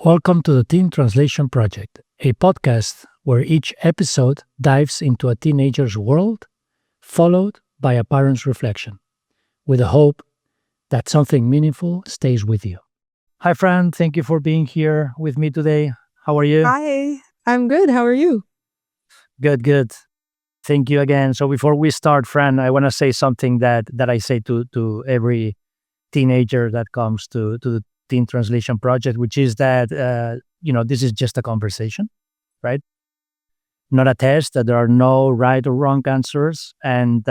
Welcome to the Teen Translation Project, a podcast where each episode dives into a teenager's world, followed by a parent's reflection, with the hope that something meaningful stays with you. Hi, Fran. Thank you for being here with me today. How are you? Hi, I'm good. How are you? Good, good. Thank you again. So before we start, Fran, I want to say something that I say to every teenager that comes to the Teen Translation Project, which is that this is just a conversation, right? Not a test. That there are no right or wrong answers, and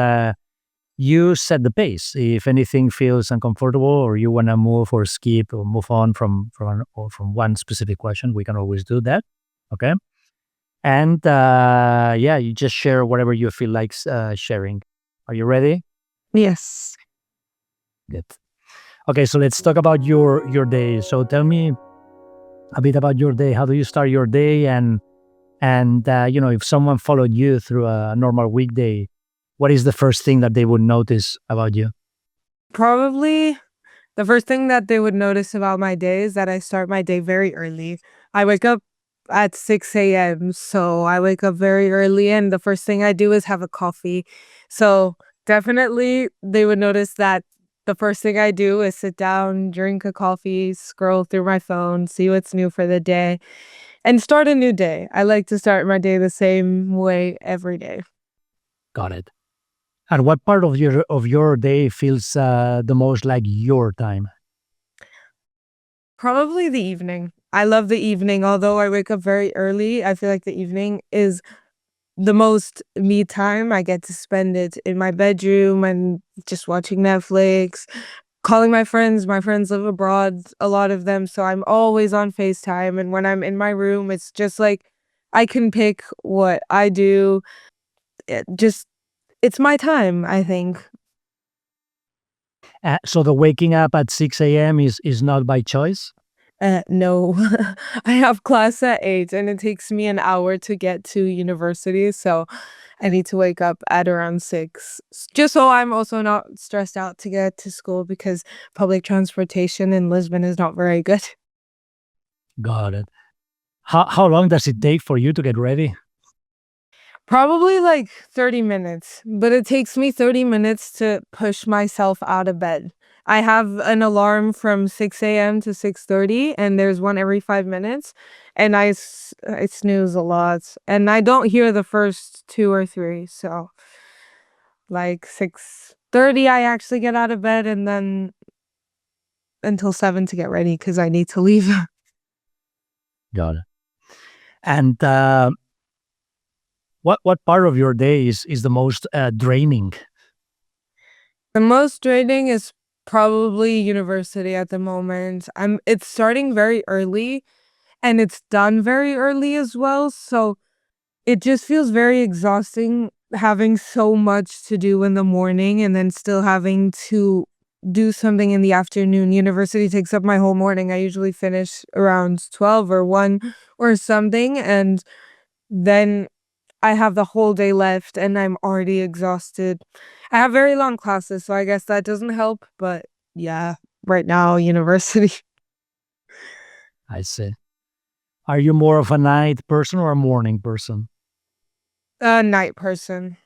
you set the pace. If anything feels uncomfortable, or you want to move or skip or move on from one specific question, we can always do that. Okay, and you just share whatever you feel like sharing. Are you ready? Yes. Good. Okay, so let's talk about your day. So tell me a bit about your day. How do you start your day? And if someone followed you through a normal weekday, what is the first thing that they would notice about you? Probably the first thing that they would notice about my day is that I start my day very early. I wake up at 6 a.m. So I wake up very early, and the first thing I do is have a coffee. So definitely they would notice that the first thing I do is sit down, drink a coffee, scroll through my phone, see what's new for the day, and start a new day. I like to start my day the same way every day. Got it. And what part of your day feels the most like your time? Probably the evening. I love the evening. Although I wake up very early, I feel like the evening is the most me time. I get to spend it in my bedroom and just watching Netflix, calling my friends. My friends live abroad, a lot of them, so I'm always on FaceTime. And when I'm in my room, it's just like I can pick what I do. It's my time, I think. So the waking up at 6 a.m. is not by choice. No. I have class at 8 and it takes me an hour to get to university, so I need to wake up at around 6 just so I'm also not stressed out to get to school because public transportation in Lisbon is not very good. Got it. How long does it take for you to get ready? Probably like 30 minutes, but it takes me 30 minutes to push myself out of bed. I have an alarm from 6 a.m. to 6:30, and there's one every 5 minutes, and I snooze a lot, and I don't hear the first 2 or 3, so, like, 6:30, I actually get out of bed, and then until 7 to get ready because I need to leave. Got it. And what part of your day is the most draining? The most draining is probably university at the moment. It's starting very early, and it's done very early as well, so it just feels very exhausting having so much to do in the morning and then still having to do something in the afternoon. University takes up my whole morning. I usually finish around 12 or 1 or something, and then I have the whole day left and I'm already exhausted. I have very long classes, so I guess that doesn't help, but yeah, right now, university. I see. Are you more of a night person or a morning person? A night person.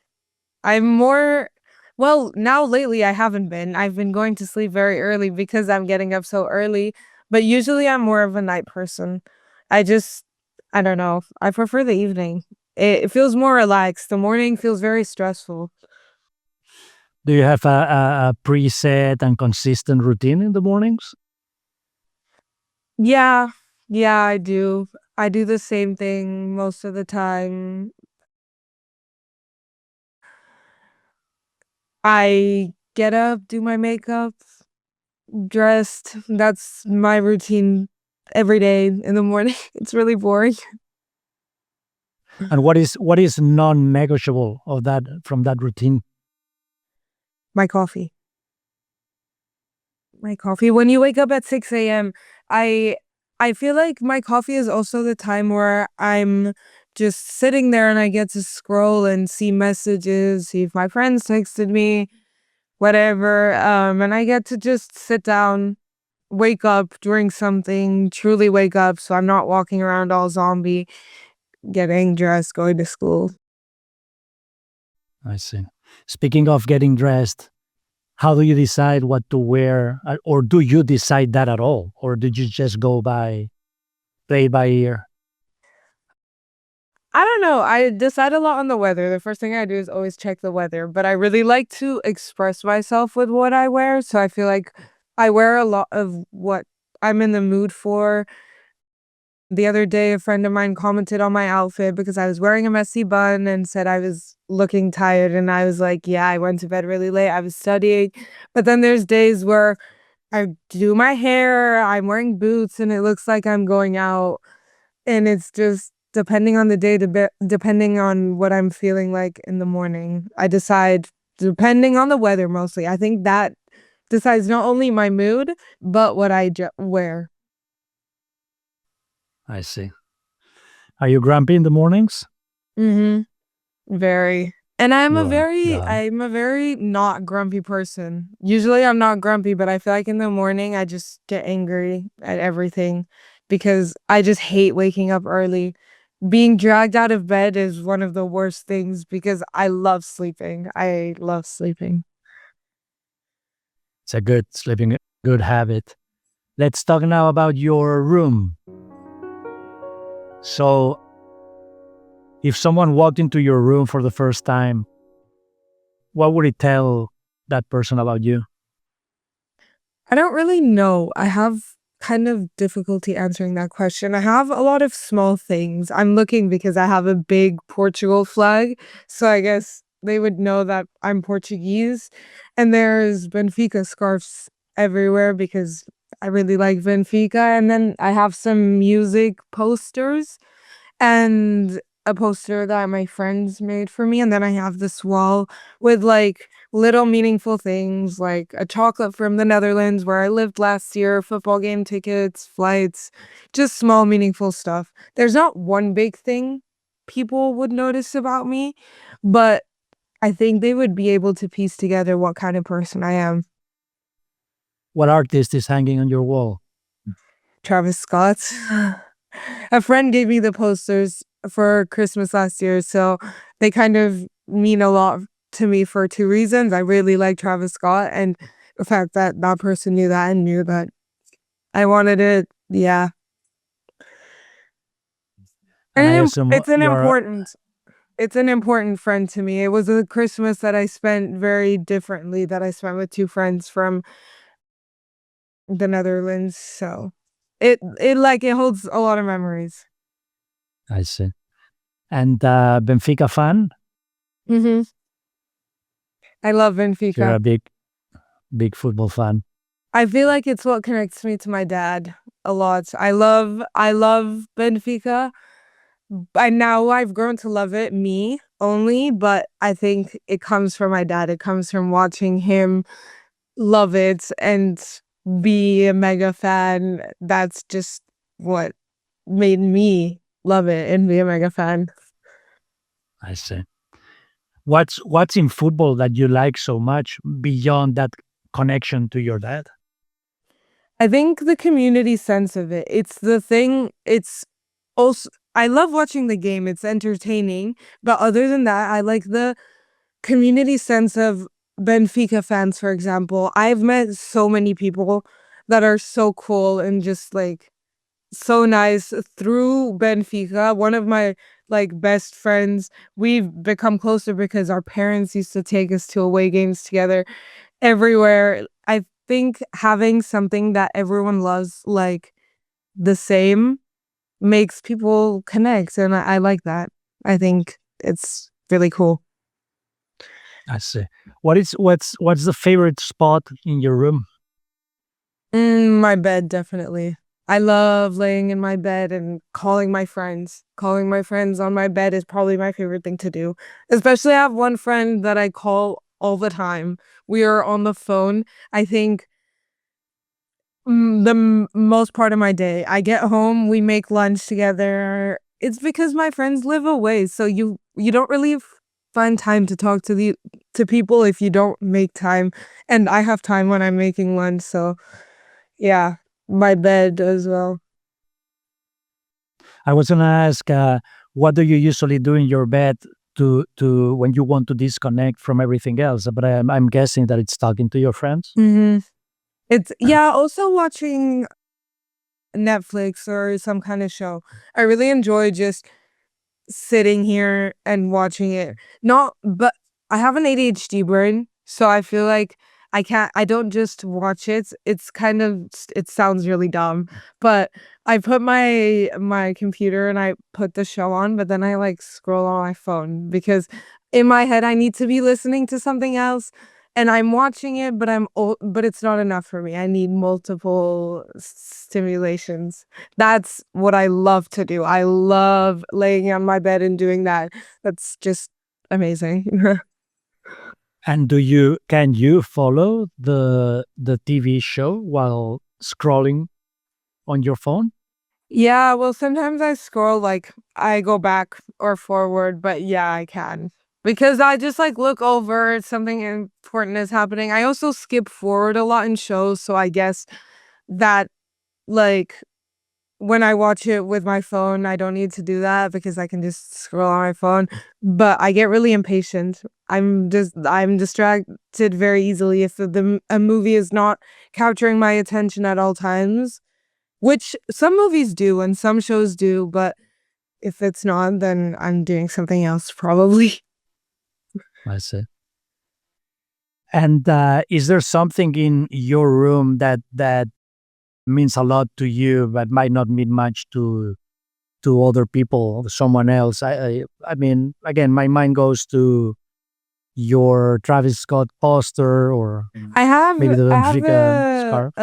I'm more well, now lately I haven't been. I've been going to sleep very early because I'm getting up so early, but usually I'm more of a night person. I just I don't know. I prefer the evening. It feels more relaxed. The morning feels very stressful. Do you have a preset and consistent routine in the mornings? Yeah. Yeah, I do. I do the same thing most of the time. I get up, do my makeup, dressed. That's my routine every day in the morning. It's really boring. And what is non-negotiable of that from that routine? My coffee. My coffee. When you wake up at 6 a.m., I I feel like my coffee is also the time where I'm just sitting there and I get to scroll and see messages, see if my friends texted me, whatever. And I get to just sit down wake up, drink something, truly wake up so I'm not walking around all zombie, getting dressed, going to school. I see. Speaking of getting dressed, how do you decide what to wear, or do you decide that at all, or did you just go by play it by ear? I don't know. I decide a lot on the weather. The first thing I do is always check the weather, but I really like to express myself with what I wear. So I feel like I wear a lot of what I'm in the mood for. The other day, a friend of mine commented on my outfit because I was wearing a messy bun and said I was looking tired. And I was like, yeah, I went to bed really late. I was studying. But then there's days where I do my hair, I'm wearing boots, and it looks like I'm going out. And it's just depending on the day, depending on what I'm feeling like in the morning. I decide depending on the weather mostly. I think that decides not only my mood, but what I wear. I see. Are you grumpy in the mornings? Mhm. Very. And You are. Got it. I'm a very not grumpy person. Usually I'm not grumpy, but I feel like in the morning I just get angry at everything because I just hate waking up early. Being dragged out of bed is one of the worst things because I love sleeping. I love sleeping. It's a good sleeping, good habit. Let's talk now about your room. So, if someone walked into your room for the first time, what would it tell that person about you? I don't really know. I have kind of difficulty answering that question. I have a lot of small things. I'm looking because I have a big Portugal flag. So I guess they would know that I'm Portuguese. And there's Benfica scarves everywhere because I really like Benfica. And then I have some music posters and a poster that my friends made for me. And then I have this wall with like little meaningful things like a chocolate from the Netherlands where I lived last year, football game tickets, flights, just small meaningful stuff. There's not one big thing people would notice about me, but I think they would be able to piece together what kind of person I am. What artist is hanging on your wall? Travis Scott. A friend gave me the posters for Christmas last year, so they kind of mean a lot to me for two reasons. I really like Travis Scott, and the fact that that person knew that and knew that I wanted it. Yeah, And I and assume it's an you're, important friend to me. It was a Christmas that I spent very differently that I spent with two friends from the Netherlands. So it holds a lot of memories. I see. And Benfica fan? Hmm. I love You're Benfica. a big football fan. I feel like it's what connects me to my dad a lot. I love Benfica. And now I've grown to love it, me only, but I think it comes from my dad. It comes from watching him love it and be a mega fan. That's just what made me love it and be a mega fan. I see. What's in football that you like so much beyond that connection to your dad? I think the community sense of it. It's the thing. It's also I love watching the game. It's entertaining, but other than that, I like the community sense of Benfica fans, for example. I've met so many people that are so cool and just like so nice through Benfica. One of my like best friends, we've become closer because our parents used to take us to away games together everywhere. I think having something that everyone loves like the same makes people connect, and I like that. I think it's really cool. I see. What's the favorite spot in your room? My bed, definitely. I love laying in my bed and calling my friends. Calling my friends on my bed is probably my favorite thing to do. Especially I have one friend that I call all the time. We are on the phone. I think most part of my day. I get home, we make lunch together. It's because my friends live away, so you don't really find time to talk to the to people if you don't make time. And I have time when I'm making lunch, so yeah. my bed as well. I was gonna ask, what do you usually do in your bed to when you want to disconnect from everything else? But I'm guessing that it's talking to your friends. Hmm. It's yeah, also watching Netflix or some kind of show. I really enjoy just sitting here and watching it. Not but I have an ADHD brain, so I feel like I don't just watch it. It's kind of it sounds really dumb, but I put my computer and I put the show on, but then I like scroll on my phone because in my head I need to be listening to something else and I'm watching it, but it's not enough for me. I need multiple stimulations. That's what I love to do. I love laying on my bed and doing that. That's just amazing. And can you follow the TV show while scrolling on your phone? Yeah, well, sometimes I scroll, like, I go back or forward, but yeah, I can. Because I just like look over if something important is happening. I also skip forward a lot in shows, so I guess that, like, when I watch it with my phone, I don't need to do that because I can just scroll on my phone, but I get really impatient. I'm distracted very easily if a movie is not capturing my attention at all times, which some movies do and some shows do, but if it's not, then I'm doing something else probably. I see. And is there something in your room that means a lot to you, but might not mean much to other people, someone else? I mean, again, my mind goes to your Travis Scott poster or I have maybe the I have Benfica scarf.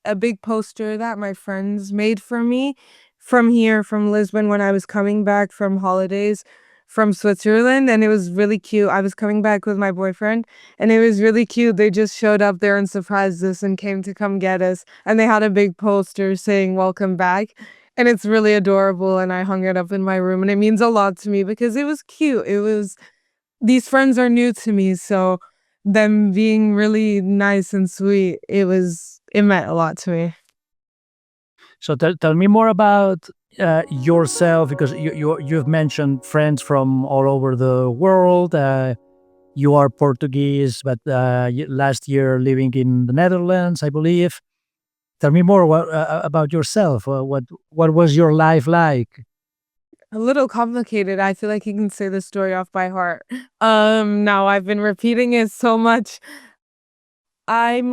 a big poster that my friends made for me from here, from Lisbon when I was coming back from holidays from Switzerland, and it was really cute. I was coming back with my boyfriend, and it was really cute. They just showed up there and surprised us and came to come get us, and they had a big poster saying "Welcome back." And it's really adorable, and I hung it up in my room, and it means a lot to me because it was cute. It was these friends are new to me, so them being really nice and sweet, it meant a lot to me. So tell me more about yourself because you've mentioned friends from all over the world. You are Portuguese, but last year living in the Netherlands, I believe. Tell me more about yourself. What was your life like? A little complicated. I feel like you can say the story off by heart. Now I've been repeating it so much. I'm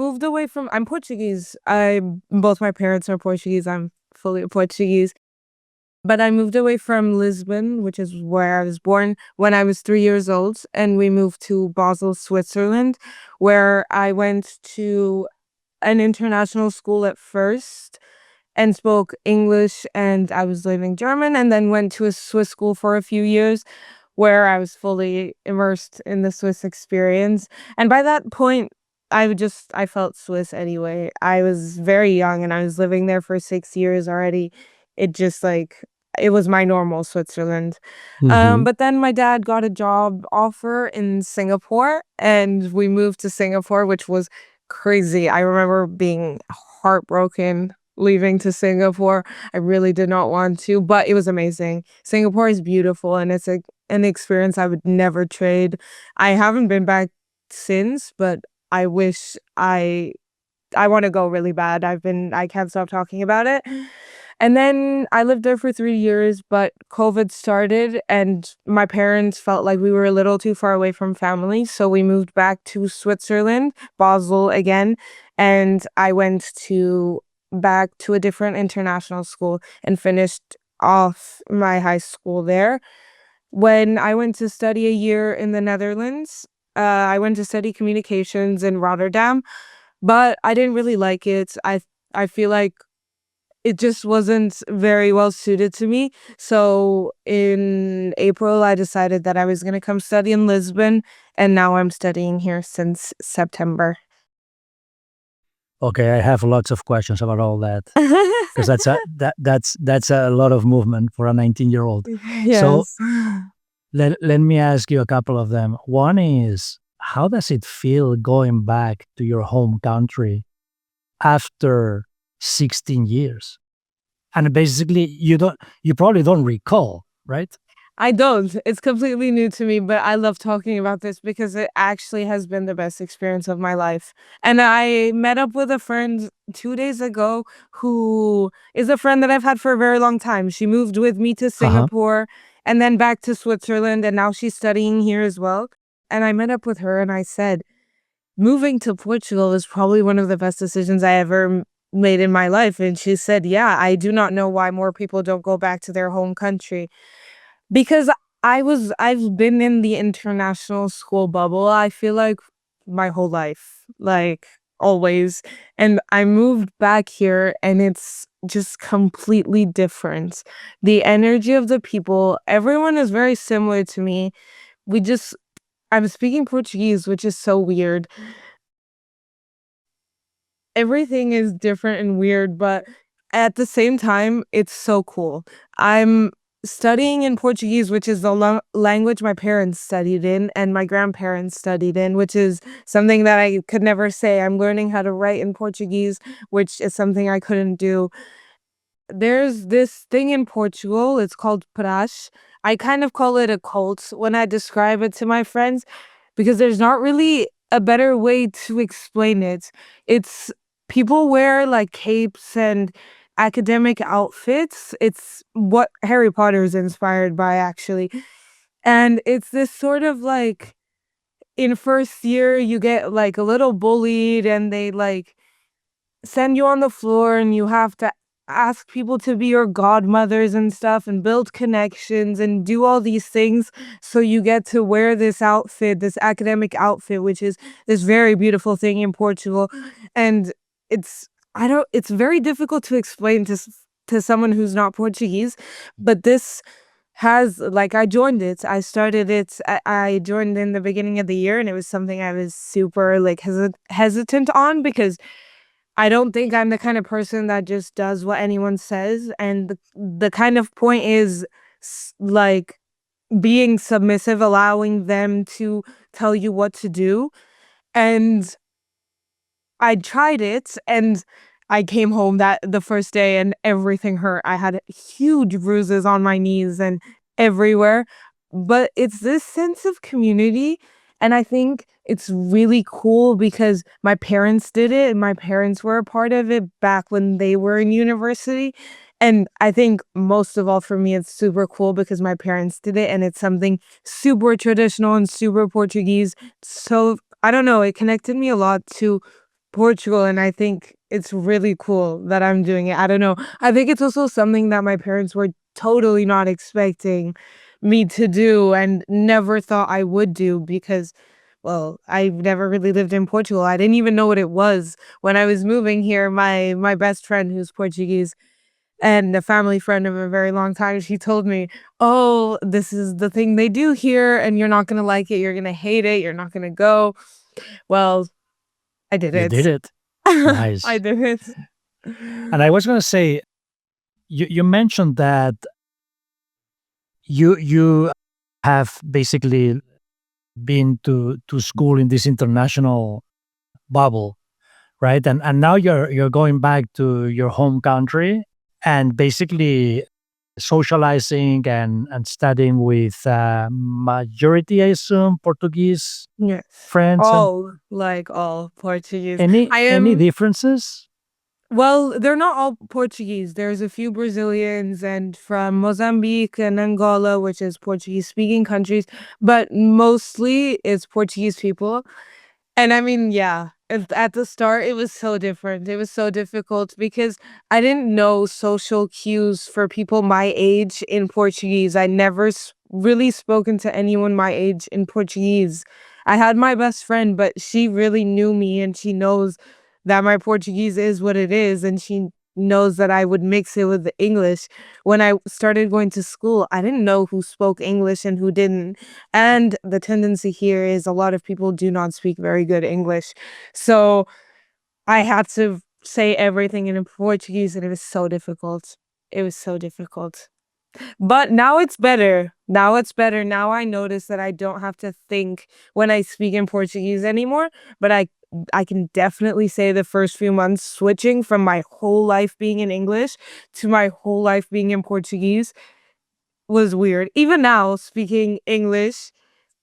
Portuguese. I both my parents are Portuguese. I'm fully Portuguese. But I moved away from Lisbon, which is where I was born, when I was 3 years old, and we moved to Basel, Switzerland, where I went to an international school at first and spoke English, and I was learning German, and then went to a Swiss school for a few years where I was fully immersed in the Swiss experience. And by that point, I felt Swiss anyway. I was very young and I was living there for 6 years already. It just like it was my normal Switzerland. Hmm. But then my dad got a job offer in Singapore and we moved to Singapore, which was crazy. I remember being heartbroken leaving to Singapore. I really did not want to, but it was amazing. Singapore is beautiful and it's an experience I would never trade. I haven't been back since, but I wish I want to go really bad. I can't stop talking about it. And then I lived there for 3 years, but COVID started and my parents felt like we were a little too far away from family. So we moved back to Switzerland, Basel again. And I went to back to a different international school and finished off my high school there. When I went to study a year in the Netherlands, I went to study communications in Rotterdam, but I didn't really like it. I feel like it just wasn't very well suited to me. So in April, I decided that I was going to come study in Lisbon, and now I'm studying here since September. Okay, I have lots of questions about all that because that's a lot of movement for a 19-year-old. So Yes. let me ask you a couple of them. One is, how does it feel going back to your home country after 16 years. And basically, you probably don't recall, right? I don't. It's completely new to me, but I love talking about this because it actually has been the best experience of my life. And I met up with a friend 2 days ago who is a friend that I've had for a very long time. She moved with me to Uh huh. Singapore and then back to Switzerland, and now she's studying here as well. And I met up with her and I said, moving to Portugal is probably one of the best decisions I ever made in my life. And she said, yeah, I do not know why more people don't go back to their home country. Because I've been in the international school bubble, I feel like my whole life, like always. And I moved back here and it's just completely different. The energy of the people, everyone is very similar to me. We just I'm speaking Portuguese, which is so weird. Everything is different and weird, but at the same time, it's so cool. I'm studying in Portuguese, which is the language my parents studied in and my grandparents studied in, which is something that I could never say. I'm learning how to write in Portuguese, which is something I couldn't do. There's this thing in Portugal, it's called praxe. I kind of call it a cult when I describe it to my friends because there's not really a better way to explain it. It's people wear like capes and academic outfits. It's what Harry Potter is inspired by, actually. And it's this sort of like in first year, you get like a little bullied and they like send you on the floor and you have to ask people to be your godmothers and stuff and build connections and do all these things so you get to wear this outfit, this academic outfit, which is this very beautiful thing in Portugal. And it's I don't it's very difficult to explain to someone who's not Portuguese, but this has like I joined it. I started it. I joined in the beginning of the year, and it was something I was super like hesitant on because I don't think I'm the kind of person that just does what anyone says, and the kind of point is like being submissive, allowing them to tell you what to do. And I tried it and I came home that the first day and everything hurt. I had huge bruises on my knees and everywhere. But it's this sense of community. And I think it's really cool because my parents did it and my parents were a part of it back when they were in university. And I think most of all for me, it's super cool because my parents did it and it's something super traditional and super Portuguese. So I don't know, it connected me a lot to Portugal, and I think it's really cool that I'm doing it. I don't know. I think it's also something that my parents were totally not expecting me to do and never thought I would do because, well, I've never really lived in Portugal. I didn't even know what it was. When I was moving here, my best friend who's Portuguese and a family friend of a very long time, she told me, "Oh, this is the thing they do here, and you're not gonna like it. You're gonna hate it. You're not gonna go." Well, I did You did it. it. I Nice. did it. And I was going to say, you mentioned that you have basically been to school in this international bubble, right? And now you're going back to your home country and basically socializing and studying with majority, I assume, Portuguese Yes. friends. And All Portuguese. I any am differences? well, they're not all Portuguese. There's a few Brazilians and from Mozambique and Angola, which is Portuguese speaking countries, but mostly it's Portuguese people. And I mean, yeah, at the start, it was so different. It was so difficult because I didn't know social cues for people my age in Portuguese. I never really spoken to anyone my age in Portuguese. I had my best friend, but she really knew me and she knows that my Portuguese is what it is. And she knows that I would mix it with the English. When I started going to school, I didn't know who spoke English and who didn't. And the tendency here is a lot of people do not speak very good English. So I had to say everything in Portuguese and it was so difficult. It was so difficult. But now it's better. Now it's better. Now I notice that I don't have to think when I speak in Portuguese anymore, but I can definitely say the first few months switching from my whole life being in English to my whole life being in Portuguese was weird. Even now, speaking English,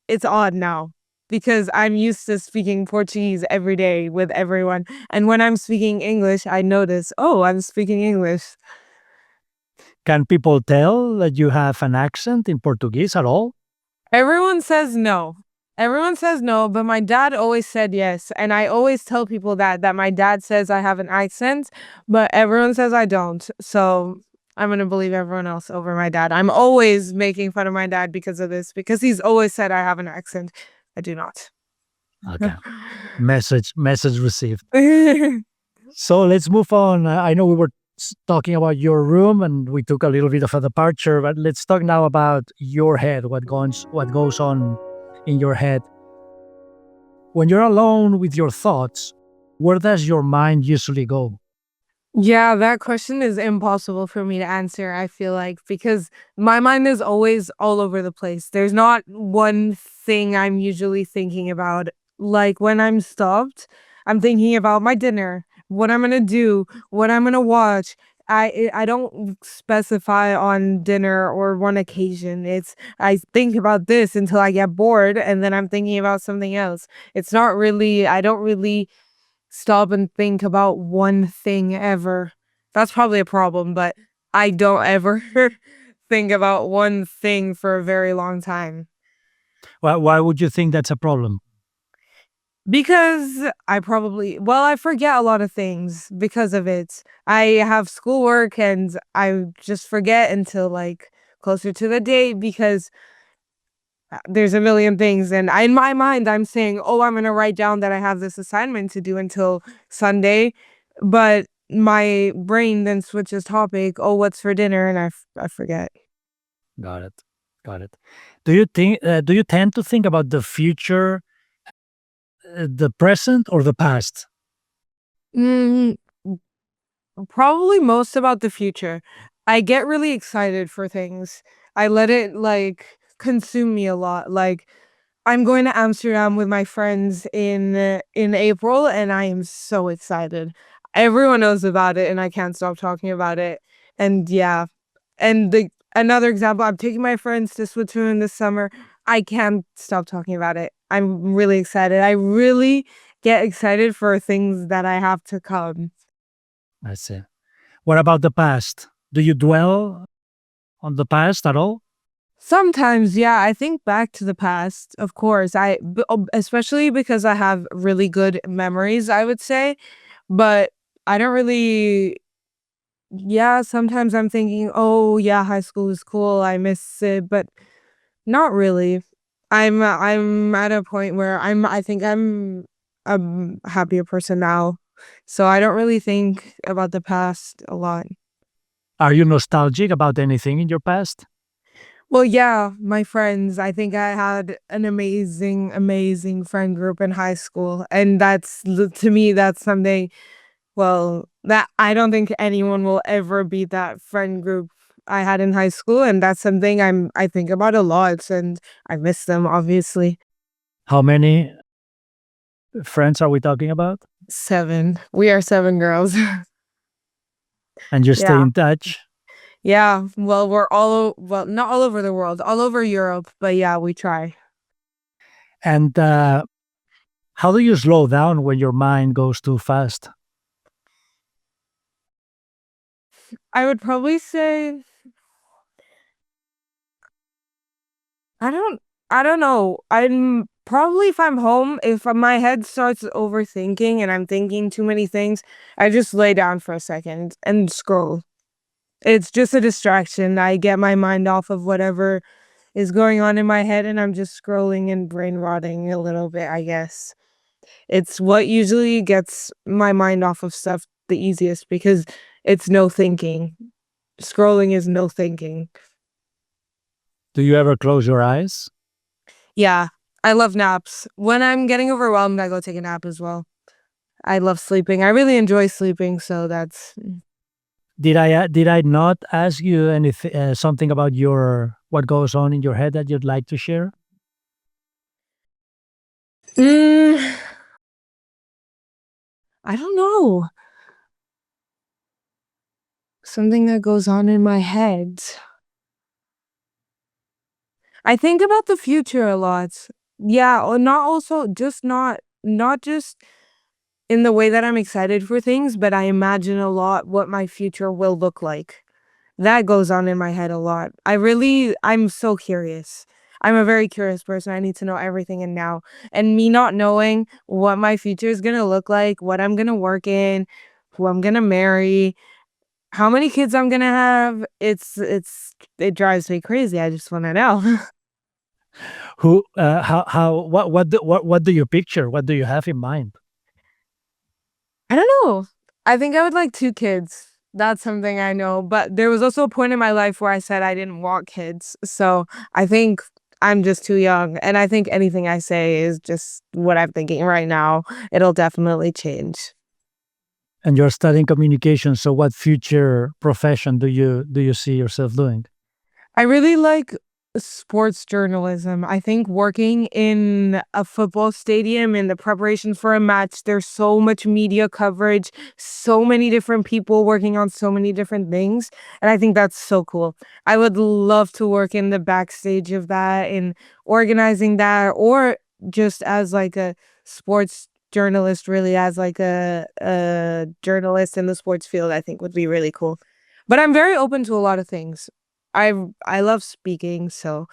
it's odd now because I'm used to speaking Portuguese every day with everyone. And when I'm speaking English, I notice, oh, I'm speaking English. Can people tell that you have an accent in Portuguese at all? Everyone says no. Everyone says no, but my dad always said yes. And I always tell people that my dad says I have an accent, but everyone says I don't. So I'm gonna believe everyone else over my dad. I'm always making fun of my dad because of this, because he's always said I have an accent. I do not. Okay. Message received. So let's move on. I know we were talking about your room and we took a little bit of a departure, but let's talk now about your head, what goes on in your head. When you're alone with your thoughts, where does your mind usually go? Yeah, that question is impossible for me to answer, I feel like, because my mind is always all over the place. There's not one thing I'm usually thinking about. Like when I'm stopped, I'm thinking about my dinner, what I'm gonna do, what I'm gonna watch. I don't specify on dinner or one occasion. It's I think about this until I get bored and then I'm thinking about something else. It's not really I don't really stop and think about one thing ever. That's probably a problem, but I don't ever think about one thing for a very long time. Why would you think that's a problem? Because I forget a lot of things because of it. I have schoolwork and I just forget until like closer to the date because there's a million things. And in my mind, I'm saying, oh, I'm going to write down that I have this assignment to do until Sunday. But my brain then switches topic. Oh, what's for dinner? And I forget. Got it. Got it. Do you tend to think about the future, the present, or the past? Mm, Probably most about the future. I get really excited for things. I let it like consume me a lot. Like I'm going to Amsterdam with my friends in April and I am so excited. Everyone knows about it and I can't stop talking about it. And yeah. And the another example, I'm taking my friends to Switzerland this summer. I can't stop talking about it. I'm really excited. I really get excited for things that I have to come. I see. What about the past? Do you dwell on the past at all? Sometimes, yeah, I think back to the past, of course. Especially because I have really good memories, I would say. But I don't really, yeah, sometimes I'm thinking, oh, yeah, high school is cool. I miss it, but not really. I'm at a point where I think I'm a happier person now. So I don't really think about the past a lot. Are you nostalgic about anything in your past? Well, yeah, my friends. I think I had an amazing, amazing friend group in high school. And to me, that's something, well, that I don't think anyone will ever beat that friend group I had in high school. And that's something I think about a lot and I miss them, obviously. How many friends are we talking about? 7. We are 7 girls. And you stay Yeah. in touch? Yeah. Well, well, not all over the world, all over Europe, but yeah, we try. And how do you slow down when your mind goes too fast? I would probably say I don't I don't know. I'm probably if I'm home, if my head starts overthinking and I'm thinking too many things, I just lay down for a second and scroll. It's just a distraction. I get my mind off of whatever is going on in my head and I'm just scrolling and brain rotting a little bit, I guess. It's what usually gets my mind off of stuff the easiest because it's no thinking. Scrolling is no thinking. Do you ever close your eyes? Yeah, I love naps. When I'm getting overwhelmed, I go take a nap as well. I love sleeping. I really enjoy sleeping, so that's Did I not ask you anything something about your what goes on in your head that you'd like to share? mm, I don't know. Something that goes on in my head. I think about the future a lot. Yeah, or not also just not just in the way that I'm excited for things, but I imagine a lot what my future will look like. That goes on in my head a lot. I'm so curious. I'm a very curious person. I need to know everything and now. And me not knowing what my future is gonna look like, what I'm gonna work in, who I'm gonna marry, how many kids I'm gonna have, it drives me crazy. I just wanna know. Who, how, what do you picture? What do you have in mind? I don't know. I think I would like 2 kids. That's something I know, but there was also a point in my life where I said I didn't want kids. So, I think I'm just too young, and I think anything I say is just what I'm thinking right now. It'll definitely change. And you're studying communication, so what future profession do you see yourself doing? I really like sports journalism. I think working in a football stadium in the preparation for a match, there's so much media coverage, so many different people working on so many different things. And I think that's so cool. I would love to work in the backstage of that, in organizing that, or just as like a sports journalist, really as like a journalist in the sports field, I think would be really cool. But I'm very open to a lot of things. I I love speaking, so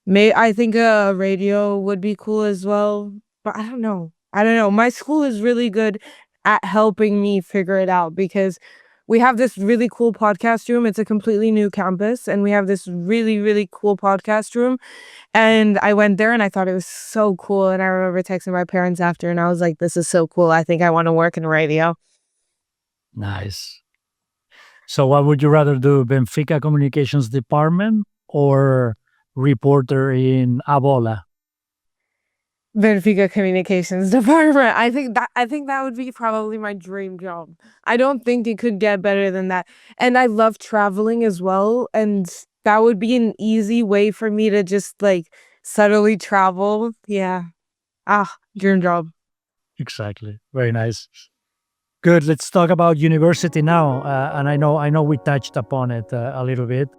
I think a radio would be cool as well, but I don't know. I don't know. My school is really good at helping me figure it out because we have this really cool podcast room. It's a completely new campus, and we have this really, really cool podcast room. And I went there and I thought it was so cool. And I remember texting my parents after, and I was like, this is so cool. I think I want to work in radio. Nice. So what would you rather do, Benfica Communications Department or reporter in Abola? Benfica Communications Department. I think that would be probably my dream job. I don't think it could get better than that. And I love traveling as well, and that would be an easy way for me to just like subtly travel. Yeah. Ah, dream job. Exactly. Very nice. Good. Let's talk about university now. And I know we touched upon it a little bit.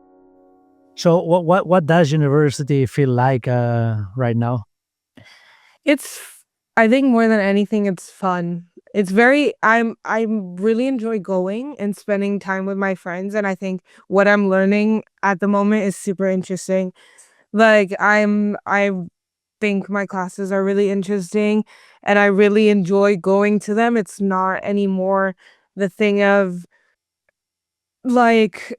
So what does university feel like right now? I think more than anything it's fun. It's very I'm really enjoy going and spending time with my friends, and I think what I'm learning at the moment is super interesting. Like I think my classes are really interesting and I really enjoy going to them. It's not anymore the thing of like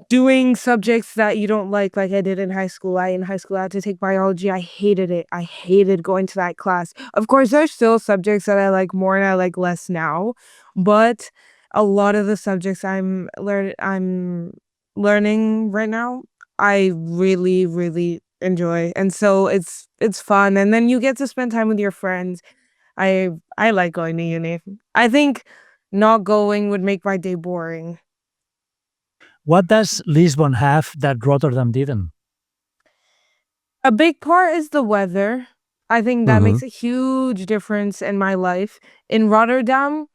doing subjects that you don't like I did in high school. In high school I had to take biology. I hated it. I hated going to that class. Of course, there's still subjects that I like more and I like less now, but a lot of the subjects I'm learning right now, I really, really enjoy. And so it's fun. And then you get to spend time with your friends. I like going to uni. I think not going would make my day boring. What does Lisbon have that Rotterdam didn't? A big part is the weather. I think that Hmm. makes a huge difference in my life. In Rotterdam,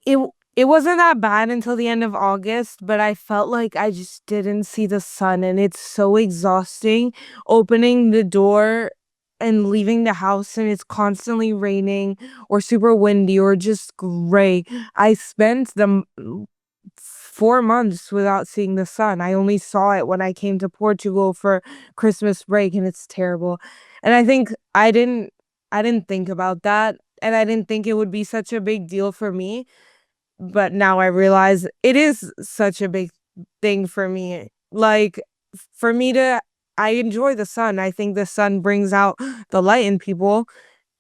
it wasn't that bad until the end of August, but I felt like I just didn't see the sun, and it's so exhausting opening the door and leaving the house, and it's constantly raining or super windy or just gray. I spent 4 months without seeing the sun. I only saw it when I came to Portugal for Christmas break, and it's terrible. And I think I didn't think about that, and I didn't think it would be such a big deal for me, but now I realize it is such a big thing for me. Like, for me to I enjoy the sun. I think the sun brings out the light in people,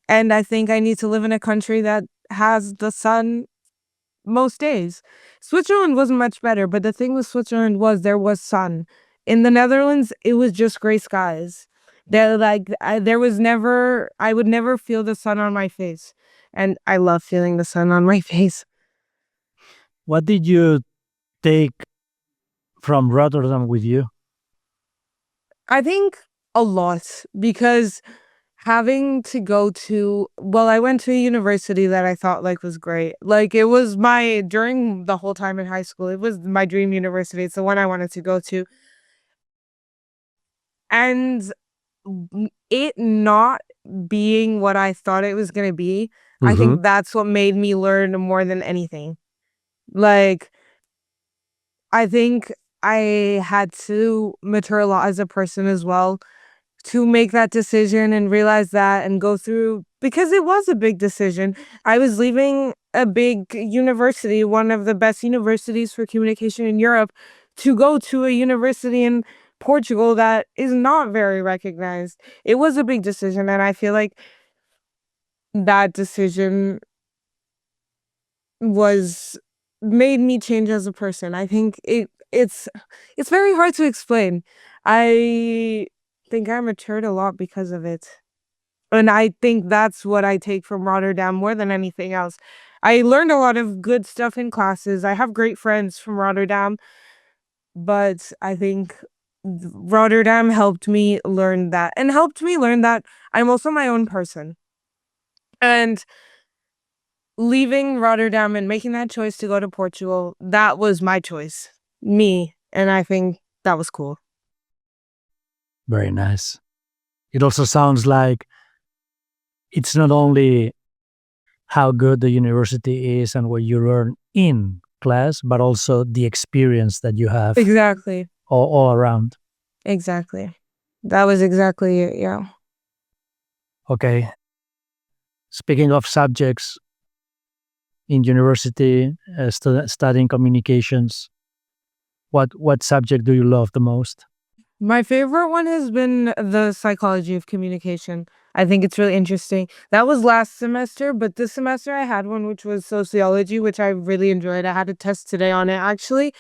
and I think I need to live in a country that has the sun most days. Switzerland wasn't much better, but the thing with Switzerland was there was sun. In the Netherlands, it was just gray skies. There was never, I would never feel the sun on my face. And I love feeling the sun on my face. What did you take from Rotterdam with you? I think a lot because having to go to well, I went to a university that I thought, like, was great. Like, it was my during the whole time in high school, it was my dream university. It's the one I wanted to go to. And it not being what I thought it was gonna be, I Hmm. think that's what made me learn more than anything. Like, I think I had to mature a lot as a person as well to make that decision and realize that and go through because it was a big decision. I was leaving a big university, one of the best universities for communication in Europe, to go to a university in Portugal that is not very recognized. It was a big decision, and I feel like that decision was made me change as a person. I think it's very hard to explain. I think I matured a lot because of it. And I think that's what I take from Rotterdam more than anything else. I learned a lot of good stuff in classes. I have great friends from Rotterdam, but I think Rotterdam helped me learn that and helped me learn that I'm also my own person. And leaving Rotterdam and making that choice to go to Portugal, that was my choice. Me. And I think that was cool. Very nice. It also sounds like it's not only how good the university is and what you learn in class, but also the experience that you have Exactly. all around. Exactly. That was exactly it. Yeah. Okay. Speaking of subjects in university, studying communications, what subject do you love the most? My favorite one has been the psychology of communication. I think it's really interesting. That was last semester, but this semester I had one which was sociology, which I really enjoyed. I had a test today on it actually,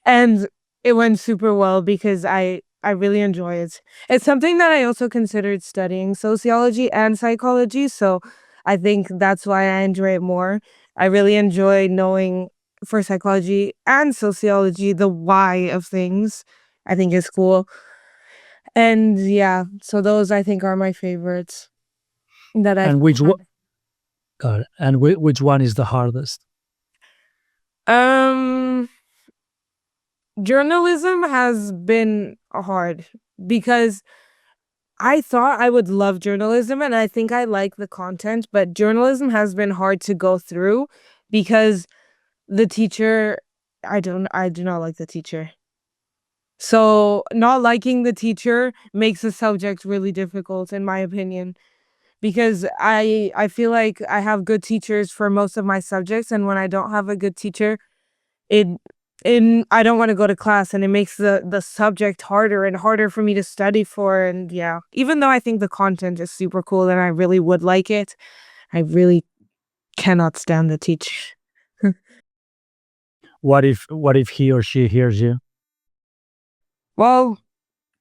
and it went super well because I really enjoy it. It's something that I also considered studying sociology and psychology, so I think that's why I enjoy it more. I really enjoy knowing for psychology and sociology the why of things. I think is cool. And yeah, so those I think are my favorites that I've And which one is the hardest? um journalism has been hard because I thought I would love journalism and I think I like the content, but journalism has been hard to go through because the teacher I do not like the teacher. So not liking the teacher makes the subject really difficult in my opinion. Because I feel like I have good teachers for most of my subjects, and when I don't have a good teacher, it I don't wanna go to class, and it makes the subject harder and harder for me to study for, and yeah. Even though I think the content is super cool and I really would like it, I really cannot stand the teacher. What if he or she hears you? Well,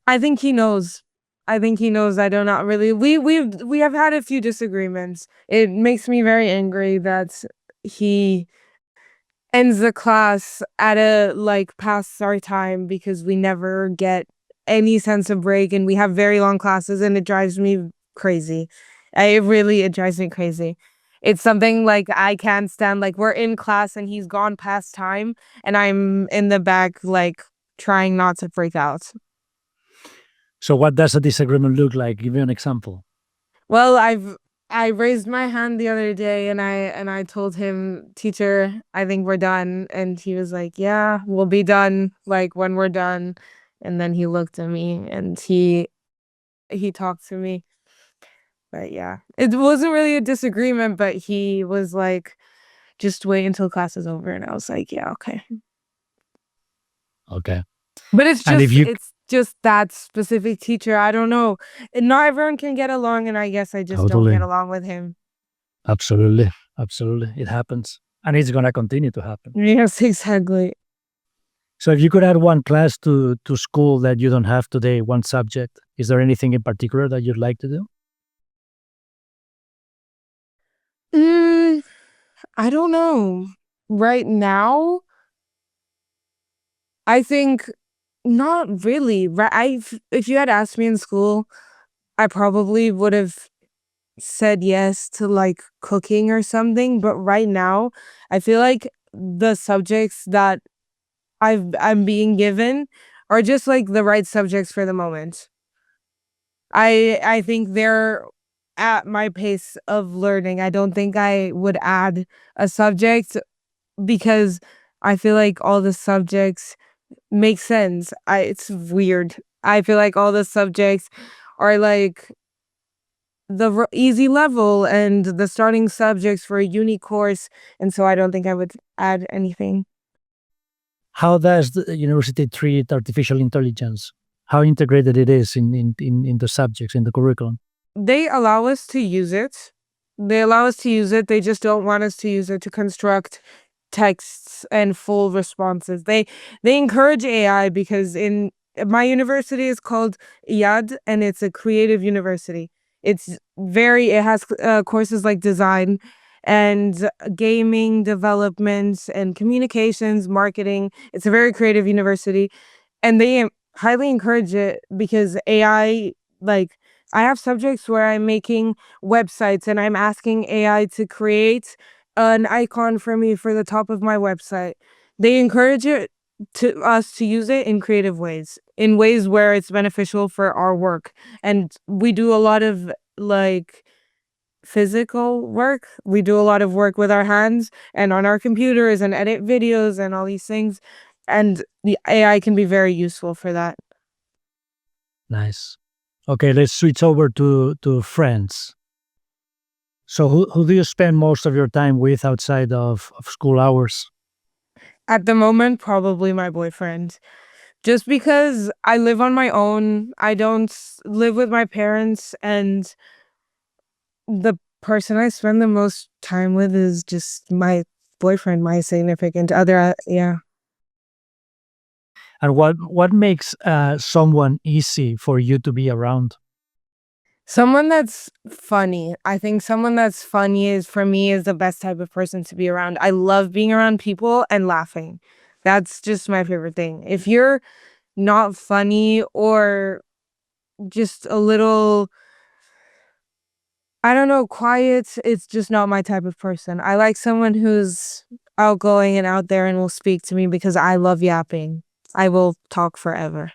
I think he knows. I think he knows I do not really we have had a few disagreements. It makes me very angry that he ends the class at a like past our time because we never get any sense of break and we have very long classes and it drives me crazy. It drives me crazy. It's something like I can't stand like we're in class and he's gone past time and I'm in the back like trying not to freak out. So what does a disagreement look like? Give me an example. Well, I raised my hand the other day and I told him, "Teacher, I think we're done." And he was like, "Yeah, we'll be done like when we're done." And then he looked at me and he talked to me. But yeah, it wasn't really a disagreement, but he was like, "Just wait until class is over." And I was like, "Yeah, okay." Okay. But And if you it's just that specific teacher. I don't know. And not everyone can get along, and I guess I just don't get Totally, along with him. absolutely, absolutely, it happens, and it's gonna continue to happen. Yes, exactly. So if you could add one class to school that you don't have today, one subject, is there anything in particular that you'd like to do? Mm, I don't know. Right now, I think not really. If you had asked me in school, I probably would have. said yes to like cooking or something, but right now I feel like the subjects that I'm being given are just like the right subjects for the moment. I think they're at my pace of learning. I don't think I would add a subject because I feel like all the subjects make sense. It's weird. I feel like all the subjects are like easy level and the starting subjects for a uni course, and so I don't think I would add anything. How does the university treat artificial intelligence? How integrated it is in the subjects, in the curriculum? They allow us to use it. They allow us to use it. They just don't want us to use it to construct texts and full responses. They encourage AI because in my university is called IAD and it's a creative university. It has courses like design and gaming development and communications, marketing. It's a very creative university and they highly encourage it because AI, like, I have subjects where I'm making websites and I'm asking AI to create an icon for me for the top of my website. They encourage it to us to use it in creative ways, in ways where it's beneficial for our work. And we do a lot of like physical work. We do a lot of work with our hands and on our computers and edit videos and all these things. And the AI can be very useful for that. Nice. Okay, let's switch over to friends. So who do you spend most of your time with outside of school hours? At the moment, probably my boyfriend. Just because I live on my own, I don't live with my parents, and the person I spend the most time with is just my boyfriend, my significant other. Yeah. And what makes someone easy for you to be around? Someone that's funny. I think someone that's funny is for me is the best type of person to be around. I love being around people and laughing. That's just my favorite thing. If you're not funny or just a little, I don't know, quiet, it's just not my type of person. I like someone who's outgoing and out there and will speak to me because I love yapping. I will talk forever.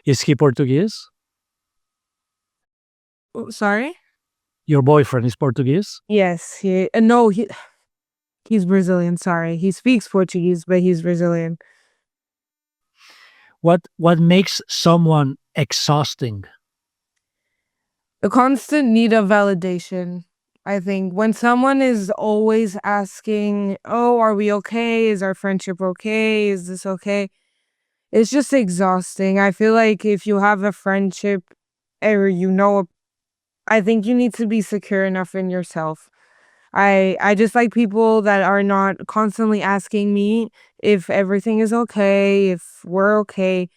Is he Portuguese? Sorry? Your boyfriend is Portuguese? Yes, no, he's Brazilian, sorry. He speaks Portuguese, but he's Brazilian. What makes someone exhausting? The constant need of validation. I think when someone is always asking, "Oh, are we okay? Is our friendship okay? Is this okay?" It's just exhausting. I feel like if you have a friendship or I think you need to be secure enough in yourself. I just like people that are not constantly asking me if everything is okay, if we're okay.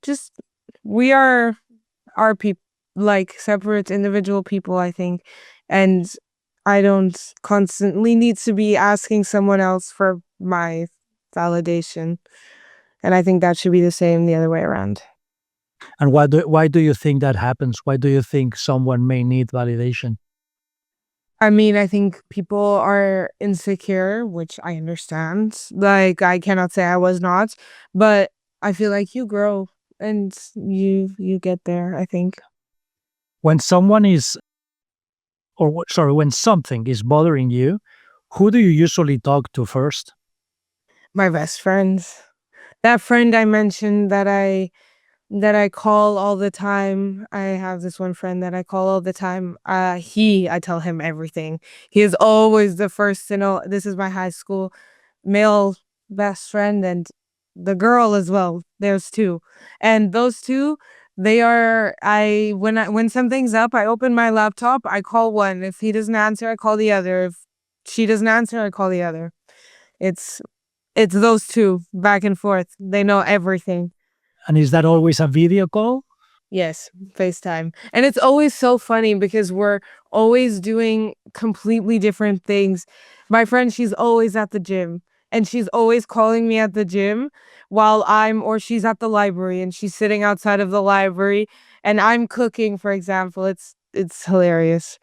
Just we are our people, like separate individual people, I think. And I don't constantly need to be asking someone else for my validation. And I think that should be the same the other way around. And why do you think that happens? Why do you think someone may need validation? I mean, I think people are insecure, which I understand. Like, I cannot say I was not, but I feel like you grow and you get there, I think. When someone is sorry, when something is bothering you, who do you usually talk to first? My best friends. That friend I mentioned that I call all the time. I have this one friend that I call all the time. I tell him everything. He is always the first to know. This is my high school male best friend and the girl as well. There's two. And those two, they are when something's up, I open my laptop, I call one. If he doesn't answer, I call the other. If she doesn't answer, I call the other. It's it's those two back and forth. They know everything. And is that always a video call? Yes, FaceTime. And it's always so funny because we're always doing completely different things. My friend, she's always at the gym and she's always calling me at the gym while or she's at the library and she's sitting outside of the library and I'm cooking, for example. it's hilarious.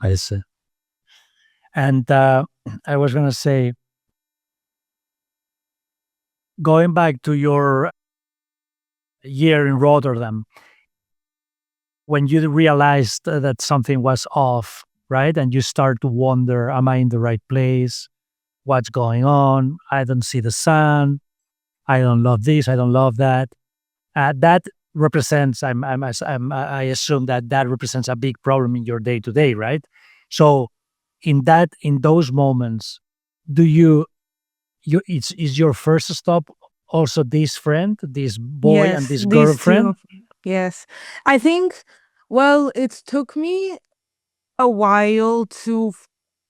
I see. And I was gonna say, going back to your year in Rotterdam, when you realized that something was off, right? And you start to wonder, am I in the right place? What's going on? I don't see the sun. I don't love this. I don't love that. That represents, I assume that that represents a big problem in your day to day, right? So, in those moments, do it's is your first stop also this friend, this boy, and Yes, this these girlfriend? two. Yes. I think, well, it took me a while to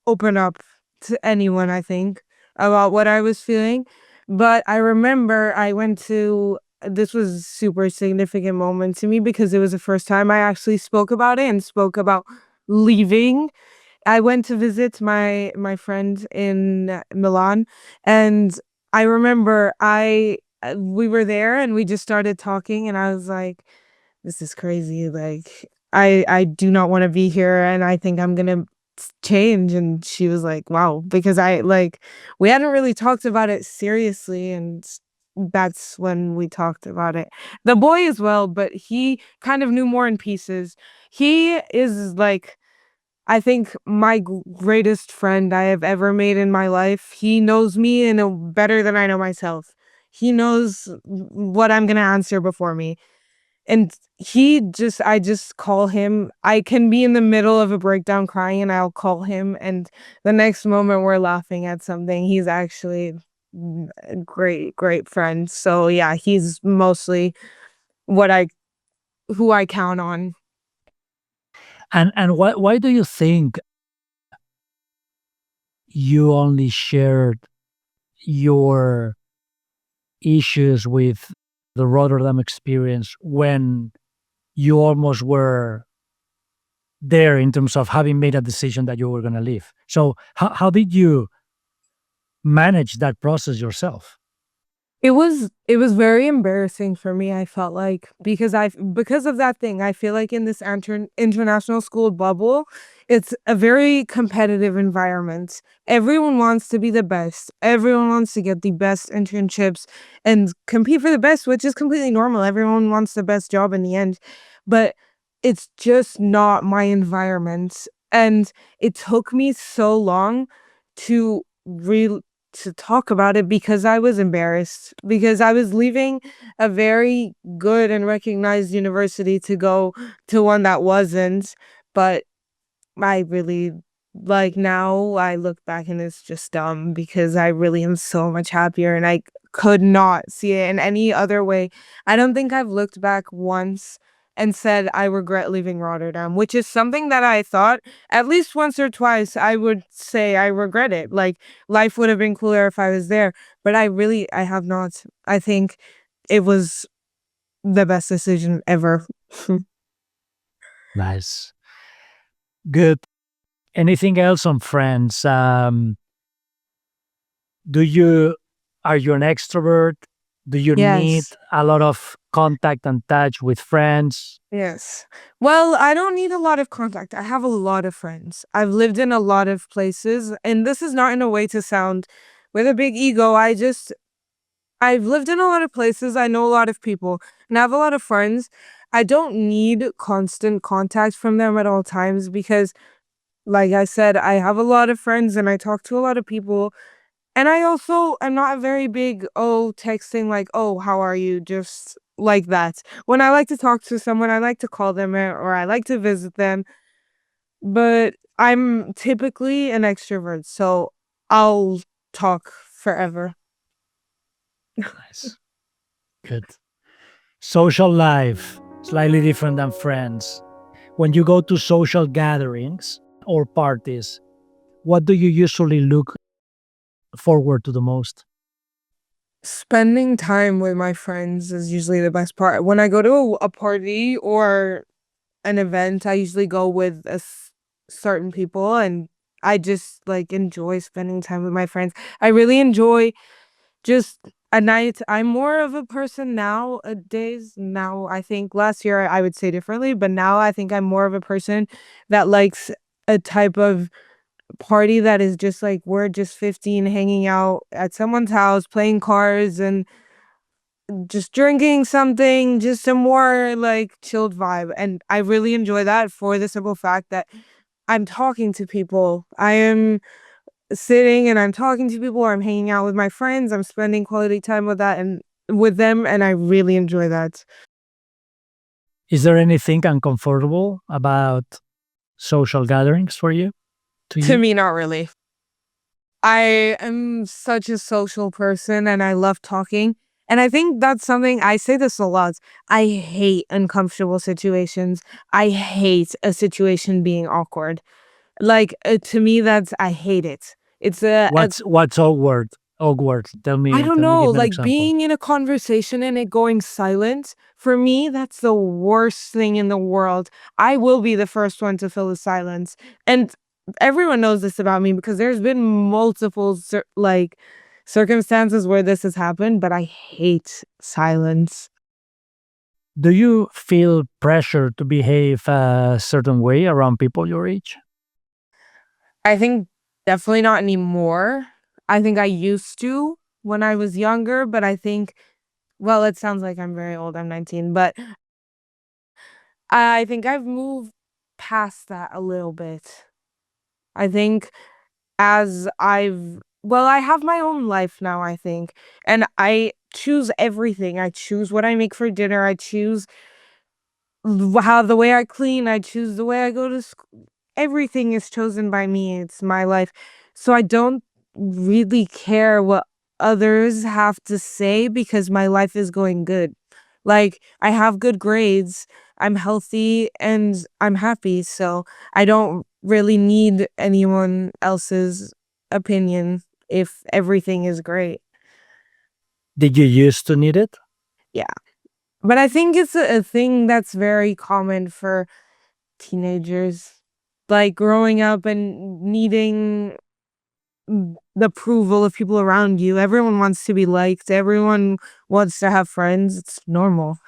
open up to anyone, I think, about what I was feeling. But I remember I went to this was a super significant moment to me because it was the first time I actually spoke about it and spoke about leaving. I went to visit my friend in Milan, and I remember we were there and we just started talking, and I was like, "This is crazy, like, I do not wanna be here, and I think I'm gonna change," and she was like, "Wow," because we hadn't really talked about it seriously, and that's when we talked about it. The boy as well, but he kind of knew more in pieces. He is, like, I think my greatest friend I have ever made in my life. He knows me in a better than I know myself. He knows what I'm gonna answer before me. And I just call him. I can be in the middle of a breakdown crying and I'll call him, and the next moment we're laughing at something. He's actually a great, great friend. So yeah, he's mostly what I who I count on. And why do you think you only shared your issues with the Rotterdam experience when you almost were there in terms of having made a decision that you were going to leave? So, how did you manage that process yourself? It was very embarrassing for me, I felt like, because of that thing, I feel like in this international school bubble, it's a very competitive environment. Everyone wants to be the best. Everyone wants to get the best internships and compete for the best, which is completely normal. Everyone wants the best job in the end. But it's just not my environment. And it took me so long to real to talk about it because I was embarrassed, because I was leaving a very good and recognized university to go to one that wasn't. But I really now I look back and it's just dumb because I really am so much happier and I could not see it in any other way. I don't think I've looked back once and said I regret leaving Rotterdam, which is something that I thought at least once or twice I would say I regret it. Like life would have been cooler if I was there, but I have not. I think it was the best decision ever. Nice. Good. Anything else on friends? Do you are you an extrovert? Do you need Yes. a lot of contact and touch with friends? Yes. Well, I don't need a lot of contact. I have a lot of friends. I've lived in a lot of places, and this is not in a way to sound with a big ego. I've lived in a lot of places. I know a lot of people, and I have a lot of friends. I don't need constant contact from them at all times because, like I said, I have a lot of friends and I talk to a lot of people. And I also am not a very big, texting like, "Oh, how are you?" Just like that. When I like to talk to someone, I like to call them or I like to visit them, but I'm typically an extrovert, so I'll talk forever. Nice. Good. Social life, slightly different than friends. When you go to social gatherings or parties, what do you usually look forward to the most? Spending time with my friends is usually the best part. When I go to a party or an event, I usually go with certain people, and I just like enjoy spending time with my friends. I really enjoy just At night, I'm more of a person nowadays. Now, I think last year I would say differently, but now I think I'm more of a person that likes a type of party that is just like we're just 15 hanging out at someone's house, playing cards and just drinking something, just a more like chilled vibe. And I really enjoy that for the simple fact that I'm talking to people. I am sitting and I'm talking to people, or I'm hanging out with my friends, I'm spending quality time with that and with them, and I really enjoy that. Is there anything uncomfortable about social gatherings for you? To To you? me, not really. I am such a social person and I love talking. And I think that's something I say this a lot. I hate uncomfortable situations. I hate a situation being awkward. Like to me, that's I hate it. It's a What's awkward? Awkward. I don't Tell me. know, Give me an like example. being in a conversation and it going silent, for me, that's the worst thing in the world. I will be the first one to fill the silence. And everyone knows this about me because there's been multiple circumstances where this has happened, but I hate silence. Do you feel pressure to behave a certain way around people your age? I think definitely not anymore. I think I used to when I was younger, but I think well, it sounds like I'm very old. I'm 19, but I think I've moved past that a little bit. I think as I have my own life now, I think, and I choose everything. I choose what I make for dinner. I choose how the way I clean. I choose the way I go to school. Everything is chosen by me. It's my life. So I don't really care what others have to say because my life is going good. Like, I have good grades, I'm healthy, and I'm happy, so I don't really need anyone else's opinion if everything is great. Did you used to need it? Yeah. But I think it's a thing that's very common for teenagers, like, growing up and needing the approval of people around you. Everyone wants to be liked, everyone wants to have friends, it's normal.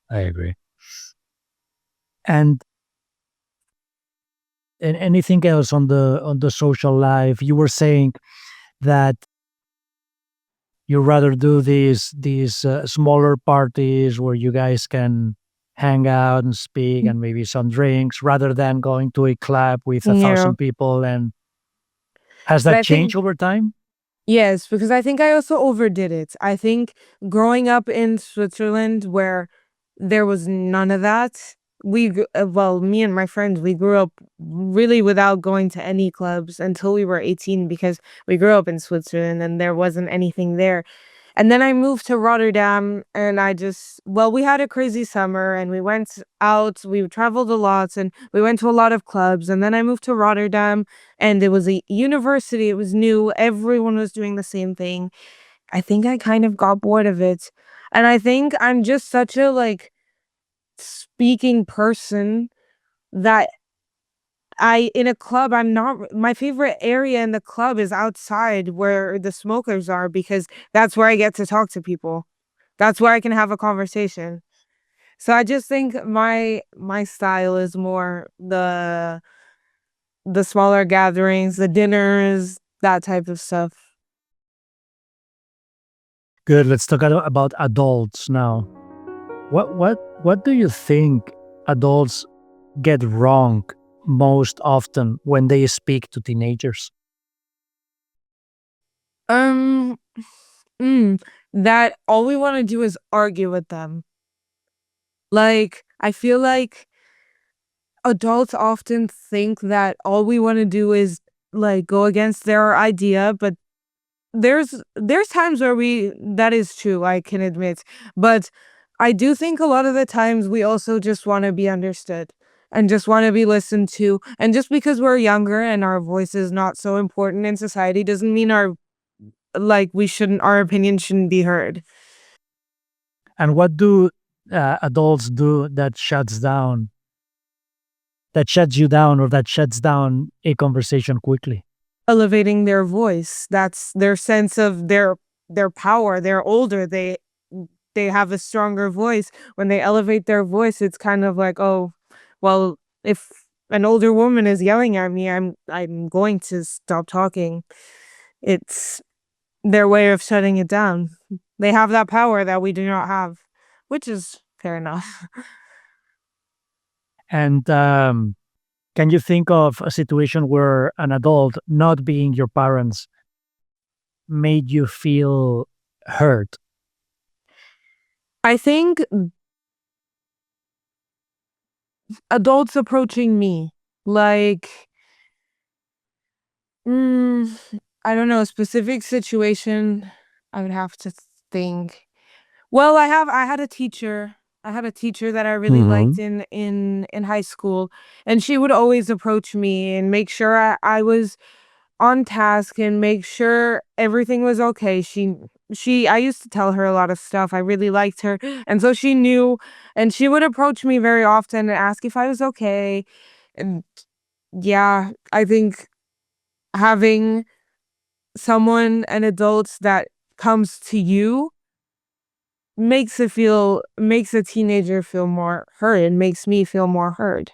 I agree. And anything else on the social life? You were saying that you rather do these smaller parties where you guys can hang out and speak and maybe some drinks rather than going to a club with a Yeah. thousand people. And has But that I think changed over time? yes, because I think I also overdid it. I think growing up in Switzerland where there was none of that, well, me and my friends, we grew up really without going to any clubs until we were 18 because we grew up in Switzerland and there wasn't anything there. And then I moved to Rotterdam and we had a crazy summer and we went out, we traveled a lot and we went to a lot of clubs. And then I moved to Rotterdam and it was a university, it was new, everyone was doing the same thing. I think I kind of got bored of it. And I think I'm just such a speaking person that in a club, I'm not, my favorite area in the club is outside where the smokers are because that's where I get to talk to people. That's where I can have a conversation. So I just think my style is more the smaller gatherings, the dinners, that type of stuff. Good. Let's talk about adults now. What do you think adults get wrong most often when they speak to teenagers? Um, mm, that all we want to do is argue with them. Like, I feel like adults often think that all we want to do is go against their idea, but there's times where we that is true, I can admit. But I do think a lot of the times we also just want to be understood and just want to be listened to. And just because we're younger and our voice is not so important in society doesn't mean our opinion shouldn't be heard. And what do adults do that shuts you down, or that shuts down a conversation quickly? Elevating their voice. That's their sense of their their power. They're older. They have a stronger voice. When they elevate their voice, it's kind of like, oh, well, if an older woman is yelling at me, I'm going to stop talking. It's their way of shutting it down. They have that power that we do not have, which is fair enough. And can you think of a situation where an adult, not being your parents, made you feel hurt? I think adults approaching me, like, mm, I don't know, a specific situation, I would have to think. Well, I had a teacher. I had a teacher that I really liked Hmm. in high school, and she would always approach me and make sure I was on task and make sure everything was okay. I used to tell her a lot of stuff. I really liked her, and so she knew, and she would approach me very often and ask if I was okay. And yeah, I think having an adult that comes to you makes a teenager feel more heard and makes me feel more heard.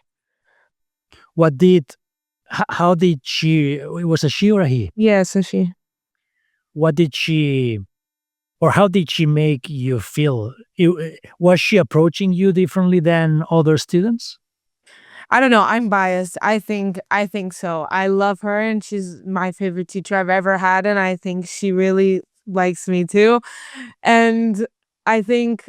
What did, how did she, it was a she or a he? Yeah, so she What did she, or how did she make you feel? Was she approaching you differently than other students? I don't know, I'm biased. I think so. I love her and she's my favorite teacher I've ever had, and I think she really likes me too. And I think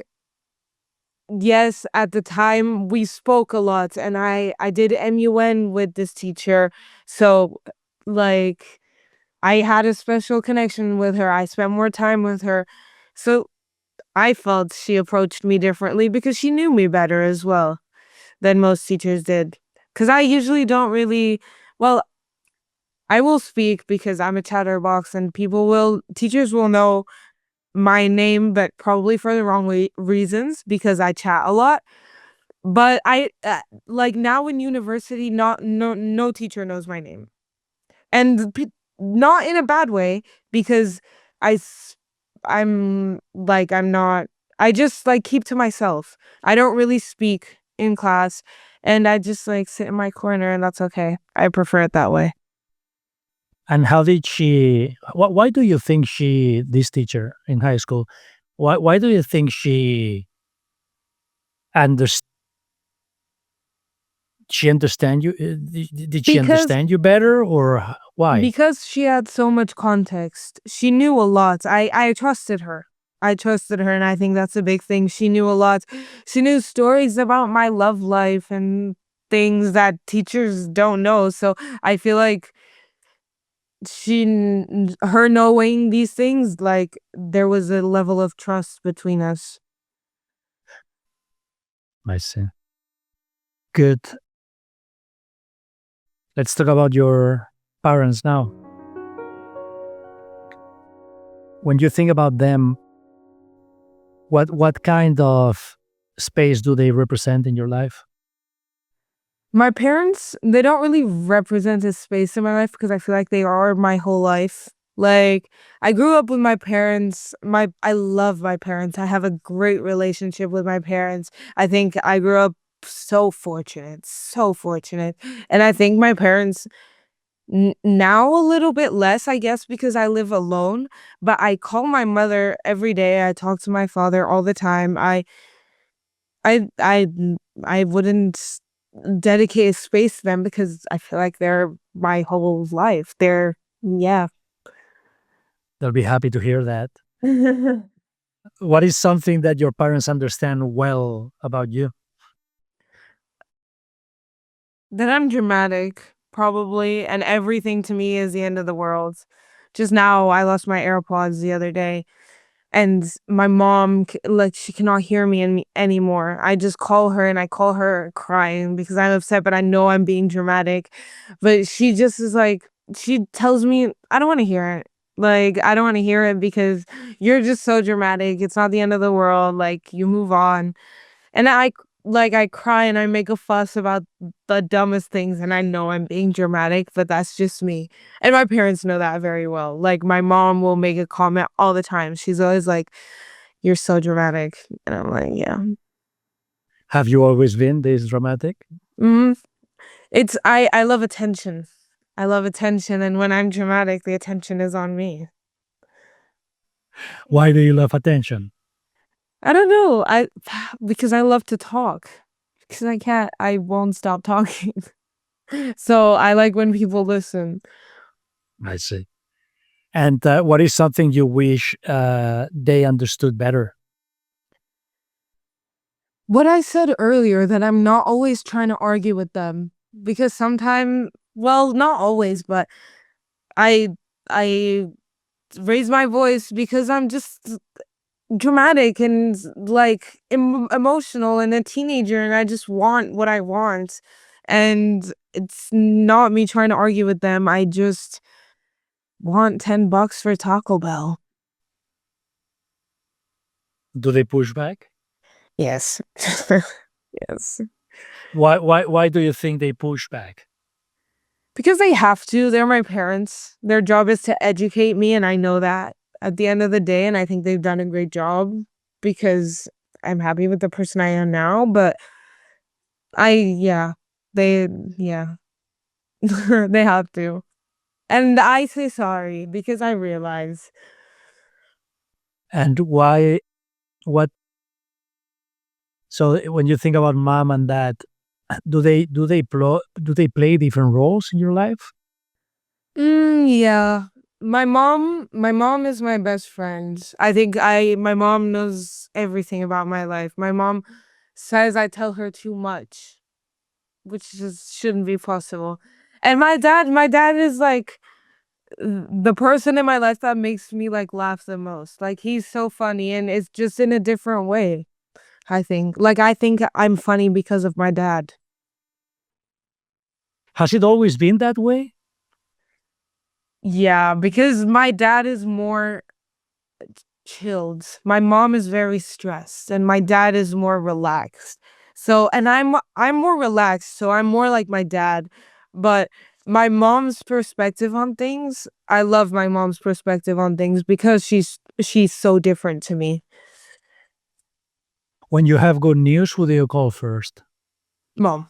yes, at the time we spoke a lot and I did MUN with this teacher. So like I had a special connection with her. I spent more time with her. So I felt she approached me differently because she knew me better as well than most teachers did. Because I usually don't really, well, I will speak because I'm a chatterbox and teachers will know my name, but probably for the wrong reasons because I chat a lot. But like now in university, no teacher knows my name. And not in a bad way because I s- I'm not I just like keep to myself. I don't really speak in class and I just like sit in my corner and that's okay. I prefer it that way. And how did she, why do you think this teacher in high school, why do you think understood, she understand you? Did she Because understand you better, or why? she had so much context. She knew a lot. I trusted her. I trusted her and I think that's a big thing. She knew a lot. She knew stories about my love life and things that teachers don't know. So I feel like her knowing these things, like there was a level of trust between us. I see. Good. Let's talk about your parents now. When you think about them, what kind of space do they represent in your life? My parents, they don't really represent a space in my life because I feel like they are my whole life. Like I grew up with my parents. I love my parents. I have a great relationship with my parents. I think I grew up so fortunate, so fortunate. And I think my parents now a little bit less, I guess, because I live alone, but I call my mother every day. I talk to my father all the time. I I I wouldn't dedicate a space to them because I feel like they're my whole life. Yeah. They'll be happy to hear that. What is something that your parents understand well about you? That I'm dramatic, probably, and everything to me is the end of the world. Just now, I lost my AirPods the other day, and my mom, like, she cannot hear me anymore. I just call her and I call her crying because I'm upset, but I know I'm being dramatic. But she just is like, she tells me, I don't want to hear it. Like, I don't want to hear it because you're just so dramatic. It's not the end of the world. Like, you move on. And like I cry and I make a fuss about the dumbest things and I know I'm being dramatic, but that's just me. And my parents know that very well. Like my mom will make a comment all the time. She's always like, "You're so dramatic." And I'm like, "Yeah." Have you always been this dramatic? Mhm. I love attention. I love attention, and when I'm dramatic, the attention is on me. Why do you love attention? I don't know. I because I love to talk. Because I won't stop talking. So I like when people listen. I see. And what is something you wish they understood better? What I said earlier, that I'm not always trying to argue with them because sometimes, well, not always, but I I raise my voice because I'm just dramatic and like emotional and a teenager and I just want what I want. And it's not me trying to argue with them. I just want $10 for Taco Bell. Do they push back? Yes. Yes. Why do you think they push back? Because they have to. They're my parents. Their job is to educate me, and I know that at the end of the day, and I think they've done a great job because I'm happy with the person I am now, but yeah, they, yeah, they have to. And I say sorry because I realize, And why? What? So when you think about mom and dad, do they play different roles in your life? yeah, my mom is my best friend. I think my mom knows everything about my life. My mom says I tell her too much, which just shouldn't be possible. And my dad is like the person in my life that makes me like laugh the most. Like he's so funny and it's just in a different way, I think. Like I think I'm funny because of my dad. Has it always been that way? Yeah, because my dad is more chilled. My mom is very stressed and my dad is more relaxed. So, and I'm more relaxed, so I'm more like my dad. But my mom's perspective on things, I love my mom's perspective on things because she's so different to me. When you have good news, who do you call first? Mom.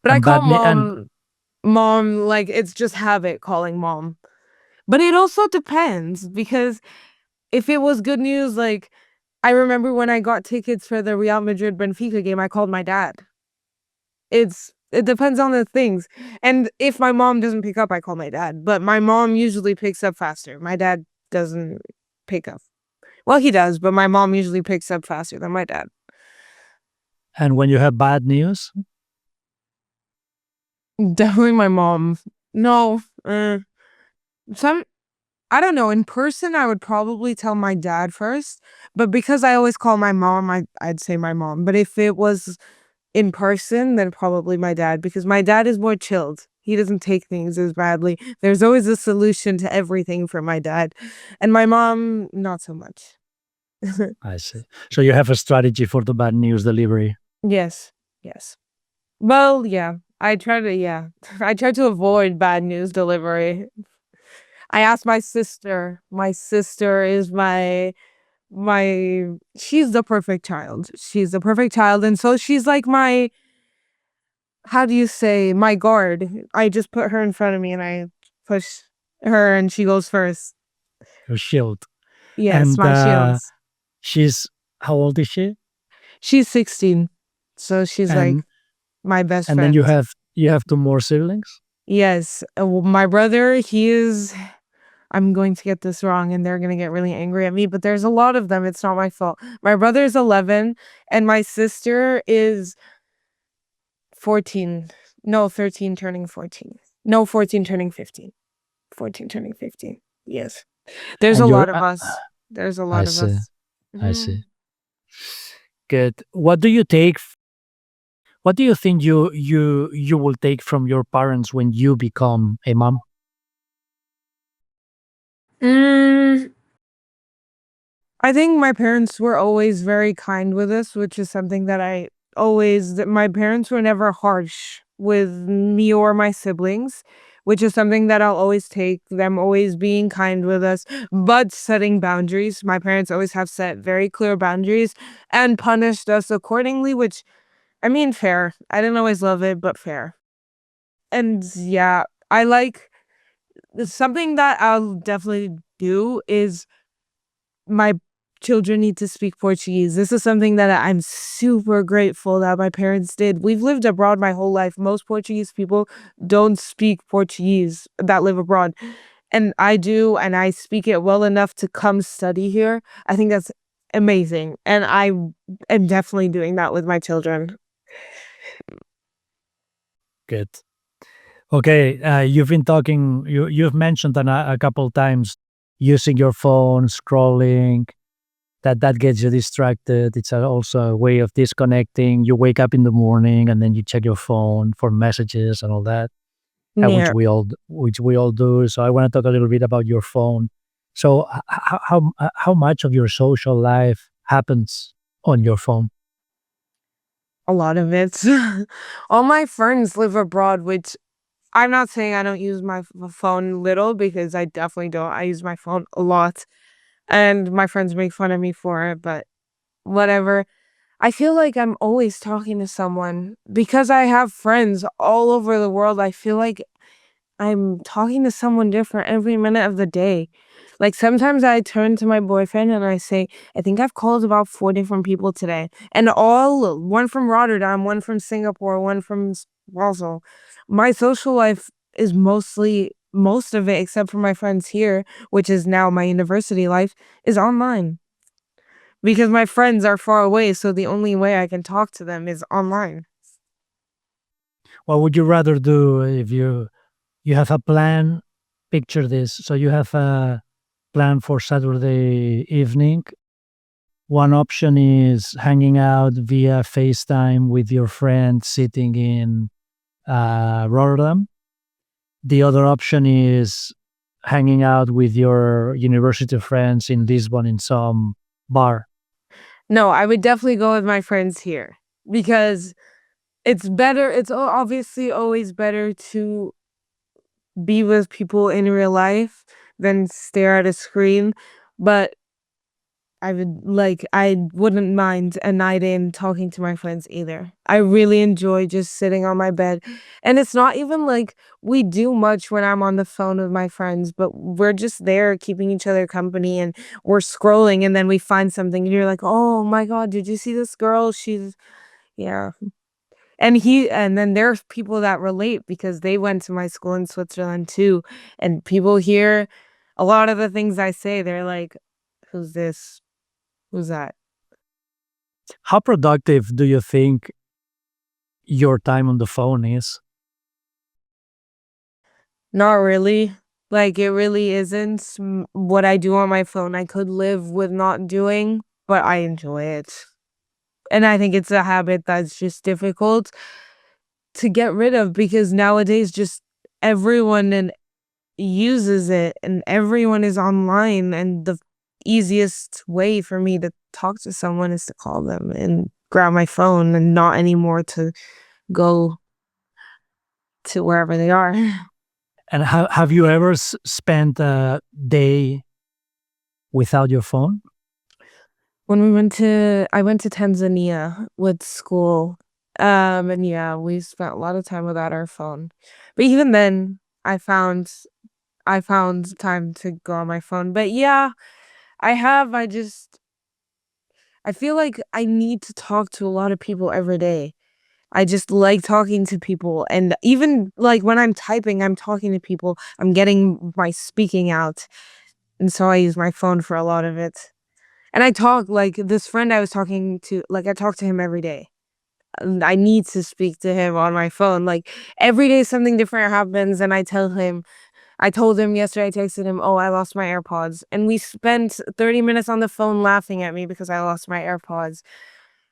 But I And call and mom like it's just habit calling mom. But it also depends because if it was good news, like I remember when I got tickets for the Real Madrid Benfica game, I called my dad. It depends on the things. And if my mom doesn't pick up, I call my dad. But my mom usually picks up faster. My dad doesn't pick up. Well, he does, but my mom usually picks up faster than my dad. and when you have bad news, Definitely my mom. No, some I don't know. In person, I would probably tell my dad first, but because I always call my mom, I'd say my mom. But if it was in person, then probably my dad, because my dad is more chilled. He doesn't take things as badly. There's always a solution to everything for my dad. And my mom, not so much. I see. So you have a strategy for the bad news delivery. Yes. Yes. Well, yeah. Yeah. I try to avoid bad news delivery. I asked my sister. My sister is my she's the perfect child. She's the perfect child. And so she's like my, how do you say, my guard. I just put her in front of me and I push her and she goes first. Your shield. Yes, And my shields. she's how old is she? She's 16. So she's like And my best and then friend. you have two more siblings? Yes. My brother, he is, I'm going to get this wrong and they're going to get really angry at me, but there's a lot of them. It's not my fault. My brother is 11 and my sister is 14. No, 13 turning 14. No, 14 turning 15. 14 turning 15. Yes. There's a And lot you're of us. There's a I lot of see. us. I Mhm. see. Good. What do you think you will take from your parents when you become a mom? Mm, I think my parents were always very kind with us, which is something that I my parents were never harsh with me or my siblings, which is something that I'll always take, them always being kind with us, but setting boundaries. My parents always have set very clear boundaries and punished us accordingly, which, I mean, fair. I didn't always love it, but fair. And yeah, I like something that I'll definitely do is my children need to speak Portuguese. This is something that I'm super grateful that my parents did. We've lived abroad my whole life. Most Portuguese people don't speak Portuguese that live abroad. And I do, and I speak it well enough to come study here. I think that's amazing. And I am definitely doing that with my children. Good. Okay, you've been talking. You've mentioned a couple times using your phone, scrolling. That gets you distracted. It's also a way of disconnecting. You wake up in the morning and then you check your phone for messages and all that, Yeah. which we all do. So I want to talk a little bit about your phone. So how much of your social life happens on your phone? A lot of it. All my friends live abroad, which I'm not saying I don't use my phone little because I definitely don't. I use my phone a lot and my friends make fun of me for it, but whatever. I feel like I'm always talking to someone because I have friends all over the world. I feel like I'm talking to someone different every minute of the day. Like sometimes I turn to my boyfriend and I say, I think I've called about 4 different people today. And all one from Rotterdam, one from Singapore, one from Basel. My social life is mostly most of it, except for my friends here, which is now my university life, is online. Because my friends are far away, so the only way I can talk to them is online. What would you rather do if you have a plan? Picture this. So you have a plan for Saturday evening. One option is hanging out via FaceTime with your friend sitting in Rotterdam. The other option is hanging out with your university friends in Lisbon in some bar. No, I would definitely go with my friends here because it's better. It's obviously always better to be with people in real life than stare at a screen. But I wouldn't mind a night in talking to my friends either. I really enjoy just sitting on my bed. And it's not even like we do much when I'm on the phone with my friends, but we're just there keeping each other company and we're scrolling and then we find something and you're like, oh my God, did you see this girl? Yeah. And then there's people that relate because they went to my school in Switzerland too. And people hear a lot of the things I say, they're like, who's this? Who's that? How productive do you think your time on the phone is? Not really. Like, it really isn't what I do on my phone. I could live with not doing, but I enjoy it. And I think it's a habit that's just difficult to get rid of because nowadays just everyone and uses it and everyone is online and the easiest way for me to talk to someone is to call them and grab my phone and not anymore to go to wherever they are. And have you ever spent a day without your phone? When I went to Tanzania with school, and yeah, we spent a lot of time without our phone. But even then, I found I found time to go on my phone. But yeah, I feel like I need to talk to a lot of people every day. I just like talking to people, and even, like, when I'm typing, I'm talking to people, I'm getting my speaking out, and so I use my phone for a lot of it. And I talk like, this friend I was talking to, like, I talk to him every day. And I need to speak to him on my phone, like, every day something different happens, and I told him yesterday, I texted him, "Oh, I lost my AirPods," and we spent 30 minutes on the phone laughing at me because I lost my AirPods.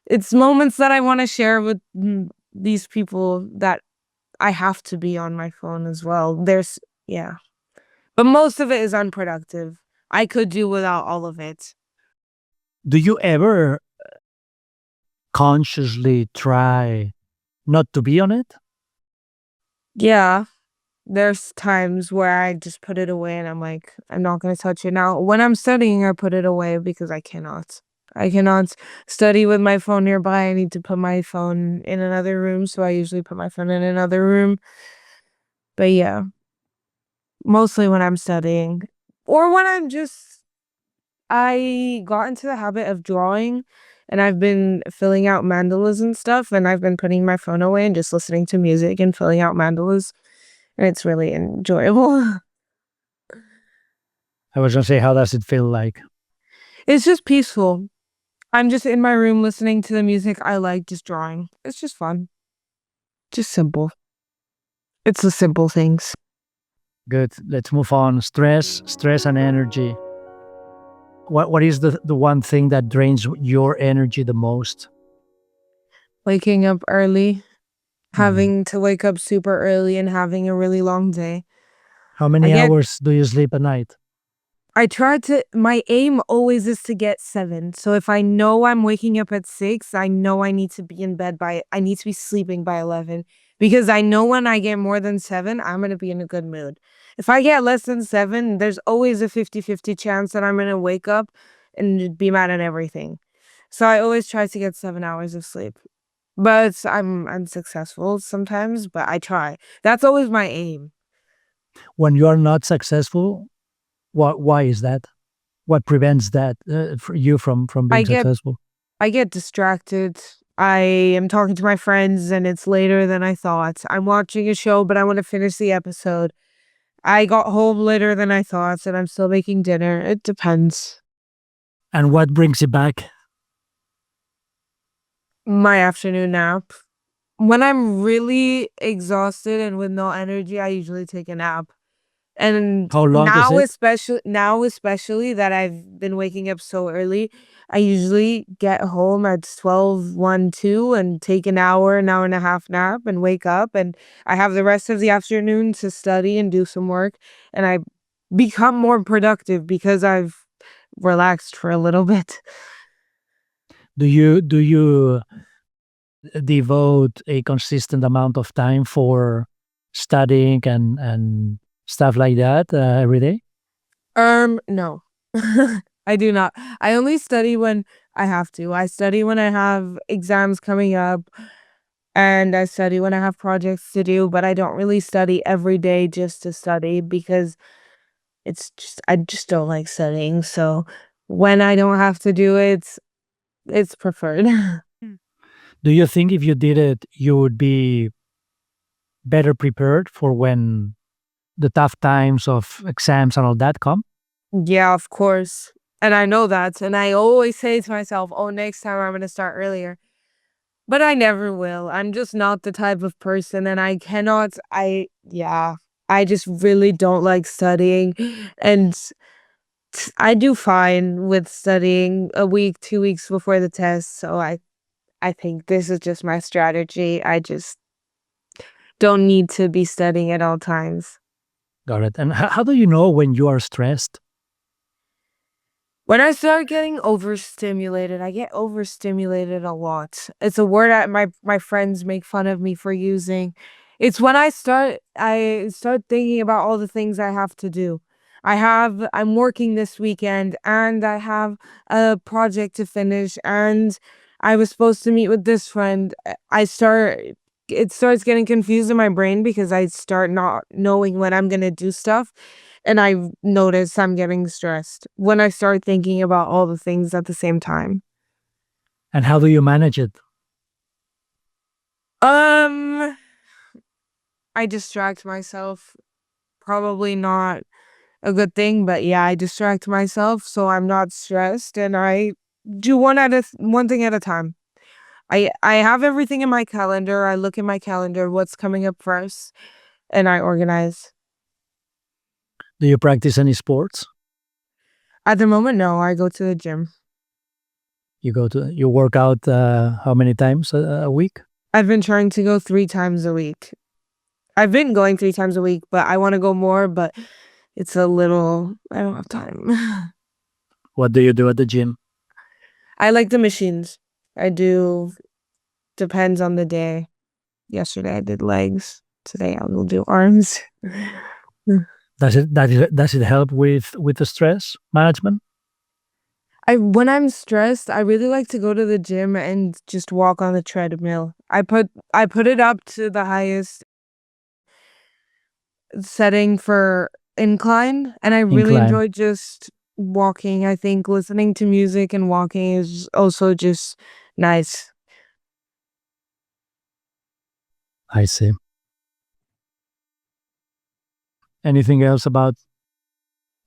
It's moments that I wanna share with, these people that I have to be on my phone as well. Yeah. But most of it is unproductive. I could do without all of it. Do you ever consciously try not to be on it? Yeah. There's times where I just put it away and I'm like, I'm not gonna touch it now. When I'm studying, I put it away because I cannot. I cannot study with my phone nearby. I need to put my phone in another room, so I usually put my phone in another room. But yeah, mostly when I'm studying. Or when I got into the habit of drawing and I've been filling out mandalas and stuff, and I've been putting my phone away and just listening to music and filling out mandalas. And it's really enjoyable. I was gonna say, how does it feel like? It's just peaceful. I'm just in my room listening to the music I like, just drawing. It's just fun. Just simple. It's the simple things. Good. Let's move on. Stress and energy. What is the one thing that drains your energy the most? Waking up early, Mhm. having to wake up super early and having a really long day. How I many get hours do you sleep at night? I try to my aim always is to get 7. So if I know I'm waking up at 6, I know I need to be in bed by I need to be sleeping by 11 because I know when I get more than 7, I'm going to be in a good mood. If I get less than 7, there's always a 50-50 chance that I'm going to wake up and be mad at everything. So I always try to get 7 hours of sleep. But I'm unsuccessful sometimes, but I try. That's always my aim. When you are not successful, why is that? What prevents that for you from I being get successful? I get distracted. I am talking to my friends and it's later than I thought. I'm watching a show, but I want to finish the episode. I got home later than I thought and I'm still making dinner. It depends. And what brings you back? My afternoon nap. When I'm really exhausted and with no energy, I usually take a nap. And How long is it? now especially that I've been waking up so early, I usually get home at 12, 1, 2 and take an hour and a half nap and wake up, and I have the rest of the afternoon to study and do some work, and I become more productive because I've relaxed for a little bit. Do you devote a consistent amount of time for studying and stuff like that every day? No. I do not. I only study when I have to. I study when I have exams coming up and I study when I have projects to do, but I don't really study every day just to study because I just don't like studying. So when I don't have to do it, it's preferred. Do you think if you did it, you would be better prepared for when the tough times of exams and all that come? Yeah, of course. And I know that. And I always say to myself, oh, next time I'm going to start earlier. But I never will. I'm just not the type of person and yeah, I just really don't like studying. And I do fine with studying a week, 2 weeks before the test. So I think this is just my strategy. I just don't need to be studying at all times. Got it. And how do you know when you are stressed? When I start getting overstimulated, I get overstimulated a lot. It's a word my friends make fun of me for using. It's when I start thinking about all the things I have to do. I'm working this weekend and I have a project to finish and I was supposed to meet with this friend. It starts getting confused in my brain because I start not knowing when I'm going to do stuff. And I notice I'm getting stressed when I start thinking about all the things at the same time. And how do you manage it? Um, I distract myself. Probably not a good thing, but yeah, I distract myself so I'm not stressed and I do one thing at a time. I have everything in my calendar. I look in my calendar what's coming up first and I organize. Do you practice any sports? At the moment, no, I go to the gym. You work out how many times a week? I've been trying to go 3 times a week. I've been going 3 times a week, but I wanna go more, but I don't have time. What do you do at the gym? I like the machines. I do depends on the day. Yesterday I did legs. Today I will do arms. Does it help with the stress management? I when I'm stressed, I really like to go to the gym and just walk on the treadmill. I put it up to the highest setting for incline, and I really Incline. enjoy just walking. I think listening to music and walking is also just nice. I see. Anything else about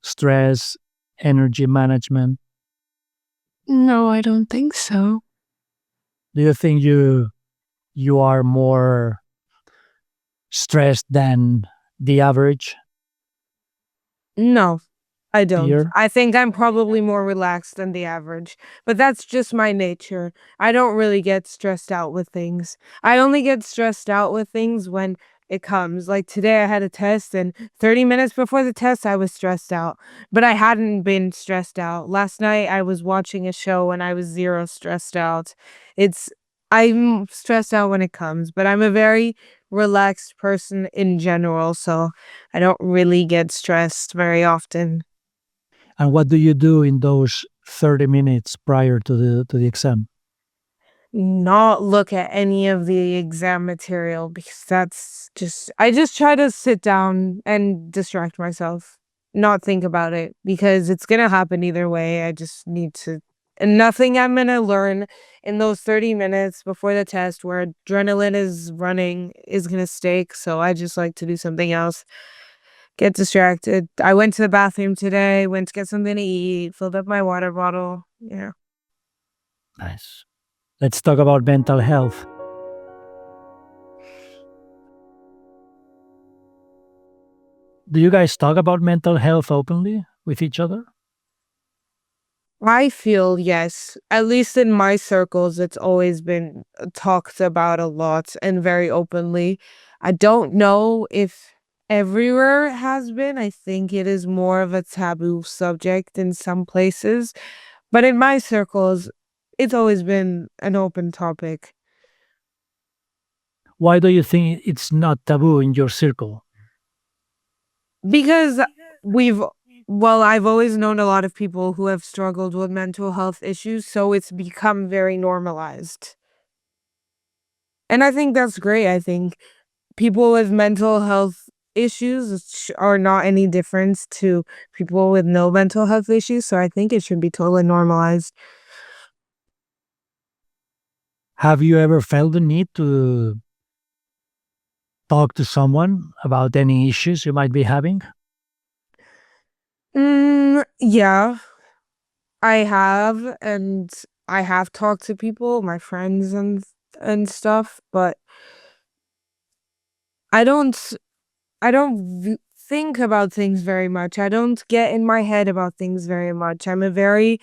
stress, energy management? No, I don't think so. Do you think you are more stressed than the average No, I don't. peer? I think I'm probably more relaxed than the average, but that's just my nature. I don't really get stressed out with things. I only get stressed out with things when it comes. Like today, I had a test, and 30 minutes before the test, I was stressed out, but I hadn't been stressed out. Last night, I was watching a show and I was zero stressed out. It's, I'm stressed out when it comes, but I'm a very relaxed person in general, so I don't really get stressed very often. And what do you do in those 30 minutes prior to the exam? Not look at any of the exam material because that's just I just try to sit down and distract myself, not think about it because it's gonna happen either way. I just need to and nothing I'm gonna learn in those 30 minutes before the test where adrenaline is running is gonna stake. So I just like to do something else. Get distracted. I went to the bathroom today, went to get something to eat, filled up my water bottle. Yeah. Nice. Let's talk about mental health. Do you guys talk about mental health openly with each other? I feel yes. At least in my circles, it's always been talked about a lot and very openly. I don't know if everywhere it has been. I think it is more of a taboo subject in some places. But in my circles, it's always been an open topic. Why do you think it's not taboo in your circle? Because we've well, I've always known a lot of people who have struggled with mental health issues, so it's become very normalized. And I think that's great. I think people with mental health issues are not any difference to people with no mental health issues, so I think it should be totally normalized. Have you ever felt the need to talk to someone about any issues you might be having? Yeah, I have, and I have talked to people, my friends and stuff, but I don't I don't think about things very much. I don't get in my head about things very much. I'm a very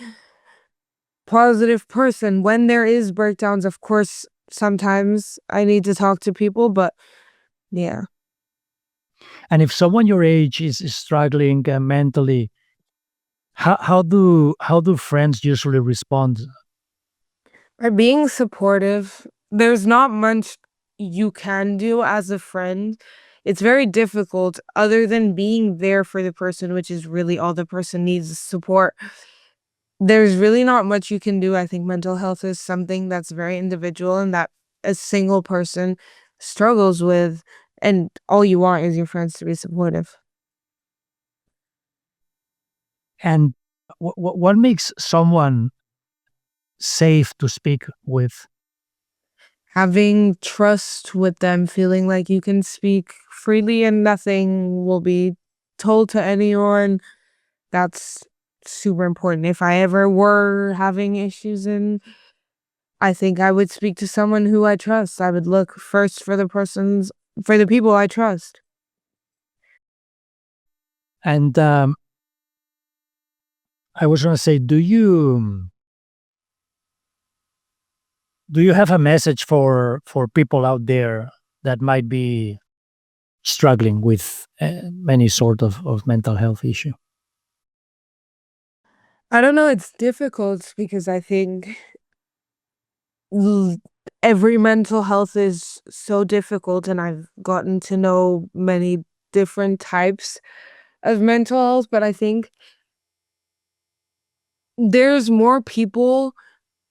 positive person. When there is breakdowns, of course, sometimes I need to talk to people, but yeah. And if someone your age is struggling mentally, how do friends usually respond? By being supportive, there's not much you can do as a friend. It's very difficult other than being there for the person, which is really all the person needs is support. There's really not much you can do. I think mental health is something that's very individual and that a single person struggles with, and all you want is your friends to be supportive. And what makes someone safe to speak with? Having trust with them, feeling like you can speak freely and nothing will be told to anyone. That's super important. If I ever were having issues and I think I would speak to someone who I trust. I would look first for the people I trust. And I was going to say, do you have a message for people out there that might be struggling with many sort of mental health issue? I don't know, it's difficult because I think l- every mental health is so difficult, and I've gotten to know many different types of mental health, but I think there's more people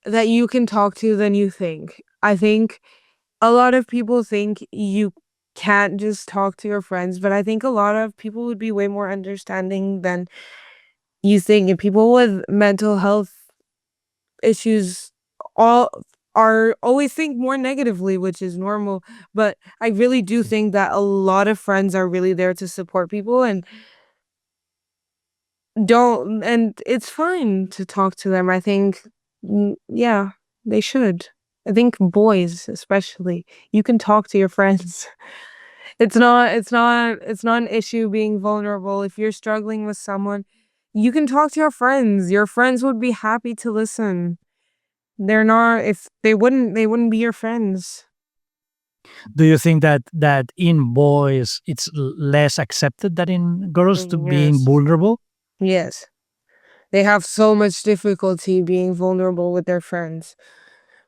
that you can talk to than you think. I think a lot of people think you can't just talk to your friends, but I think a lot of people would be way more understanding than you think. And people with mental health issues all are always think more negatively, which is normal. But I really do think that a lot of friends are really there to support people and don't, and it's fine to talk to them. I think, yeah, they should. I think boys, especially, you can talk to your friends. It's not an issue being vulnerable. If you're struggling with someone, you can talk to your friends. Your friends would be happy to listen. They're not, if they wouldn't be your friends. Do you think that in boys it's less accepted than in girls to being Yes. vulnerable? Yes. They have so much difficulty being vulnerable with their friends,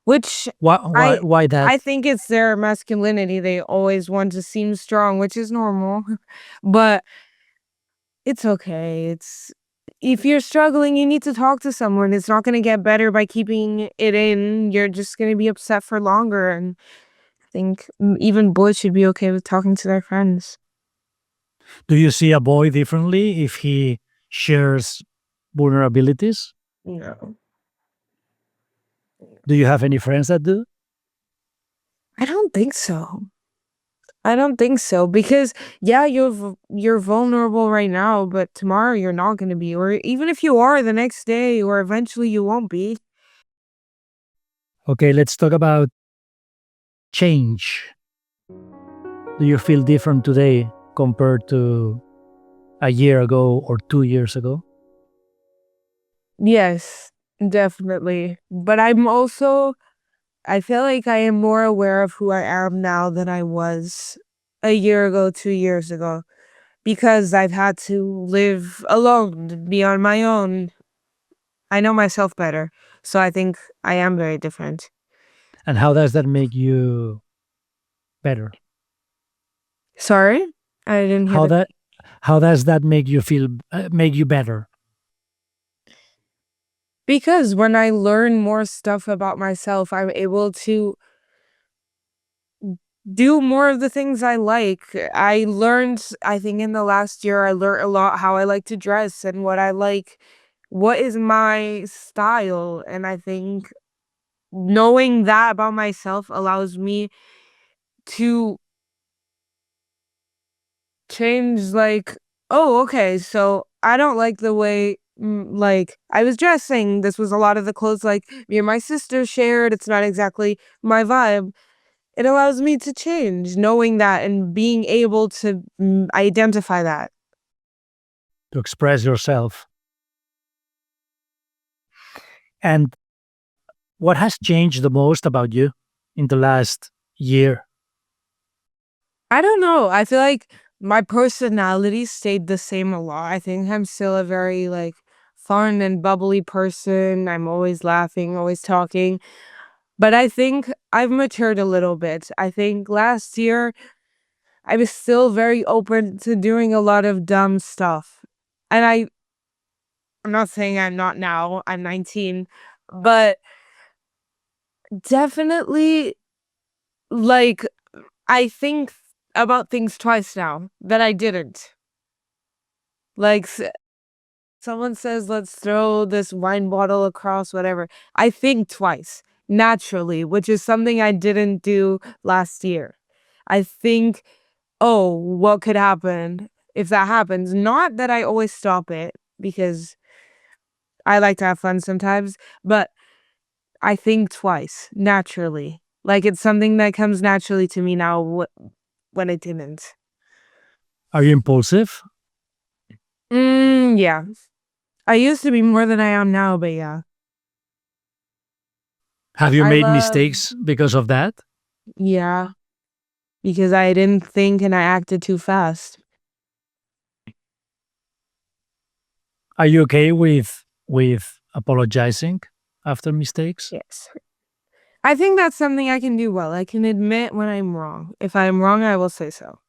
which Why why I why that? I think it's their masculinity. They always want to seem strong, which is normal. But it's okay. It's if you're struggling, you need to talk to someone. It's not going to get better by keeping it in. You're just going to be upset for longer. And I think even boys should be okay with talking to their friends. Do you see a boy differently if he shares vulnerabilities? No. Do you have any friends that do? I don't think so. I don't think so because yeah, you're vulnerable right now, but tomorrow you're not going to be, or even if you are the next day, or eventually you won't be. Okay, let's talk about change. Do you feel different today compared to a year ago or 2 years ago? Yes, definitely. But I'm also, I feel like I am more aware of who I am now than I was a year ago, 2 years ago, because I've had to live alone, be on my own. I know myself better. So I think I am very different. And how does that make you better? Sorry? I didn't hear How the. that how does that make you feel make you better? Because when I learn more stuff about myself, I'm able to do more of the things I like. I learned, I think in the last year, I learned a lot how I like to dress and what I like, what is my style. And I think knowing that about myself allows me to change, like, oh, okay, so I don't like the way, like, I was dressing. This was a lot of the clothes, like, me and my sister shared. It's not exactly my vibe. It allows me to change, knowing that and being able to identify that. To express yourself. And what has changed the most about you in the last year? I don't know. I feel like my personality stayed the same a lot. I think I'm still a very like fun and bubbly person. I'm always laughing, always talking. But I think I've matured a little bit. I think last year I was still very open to doing a lot of dumb stuff. And I'm not saying I'm not now. I'm 19, but definitely like I think about things twice now that I didn't. Like someone says, let's throw this wine bottle across, whatever. I think twice naturally, which is something I didn't do last year. I think, oh, what could happen if that happens? Not that I always stop it because I like to have fun sometimes, but I think twice naturally. Like it's something that comes naturally to me now when it didn't. Are you impulsive? Yeah. I used to be more than I am now, but yeah. Have you I made love, mistakes because of that? yeah, because I didn't think and I acted too fast. Are you okay with apologizing after mistakes? Yes. I think that's something I can do well. I can admit when I'm wrong. If I'm wrong, I will say so.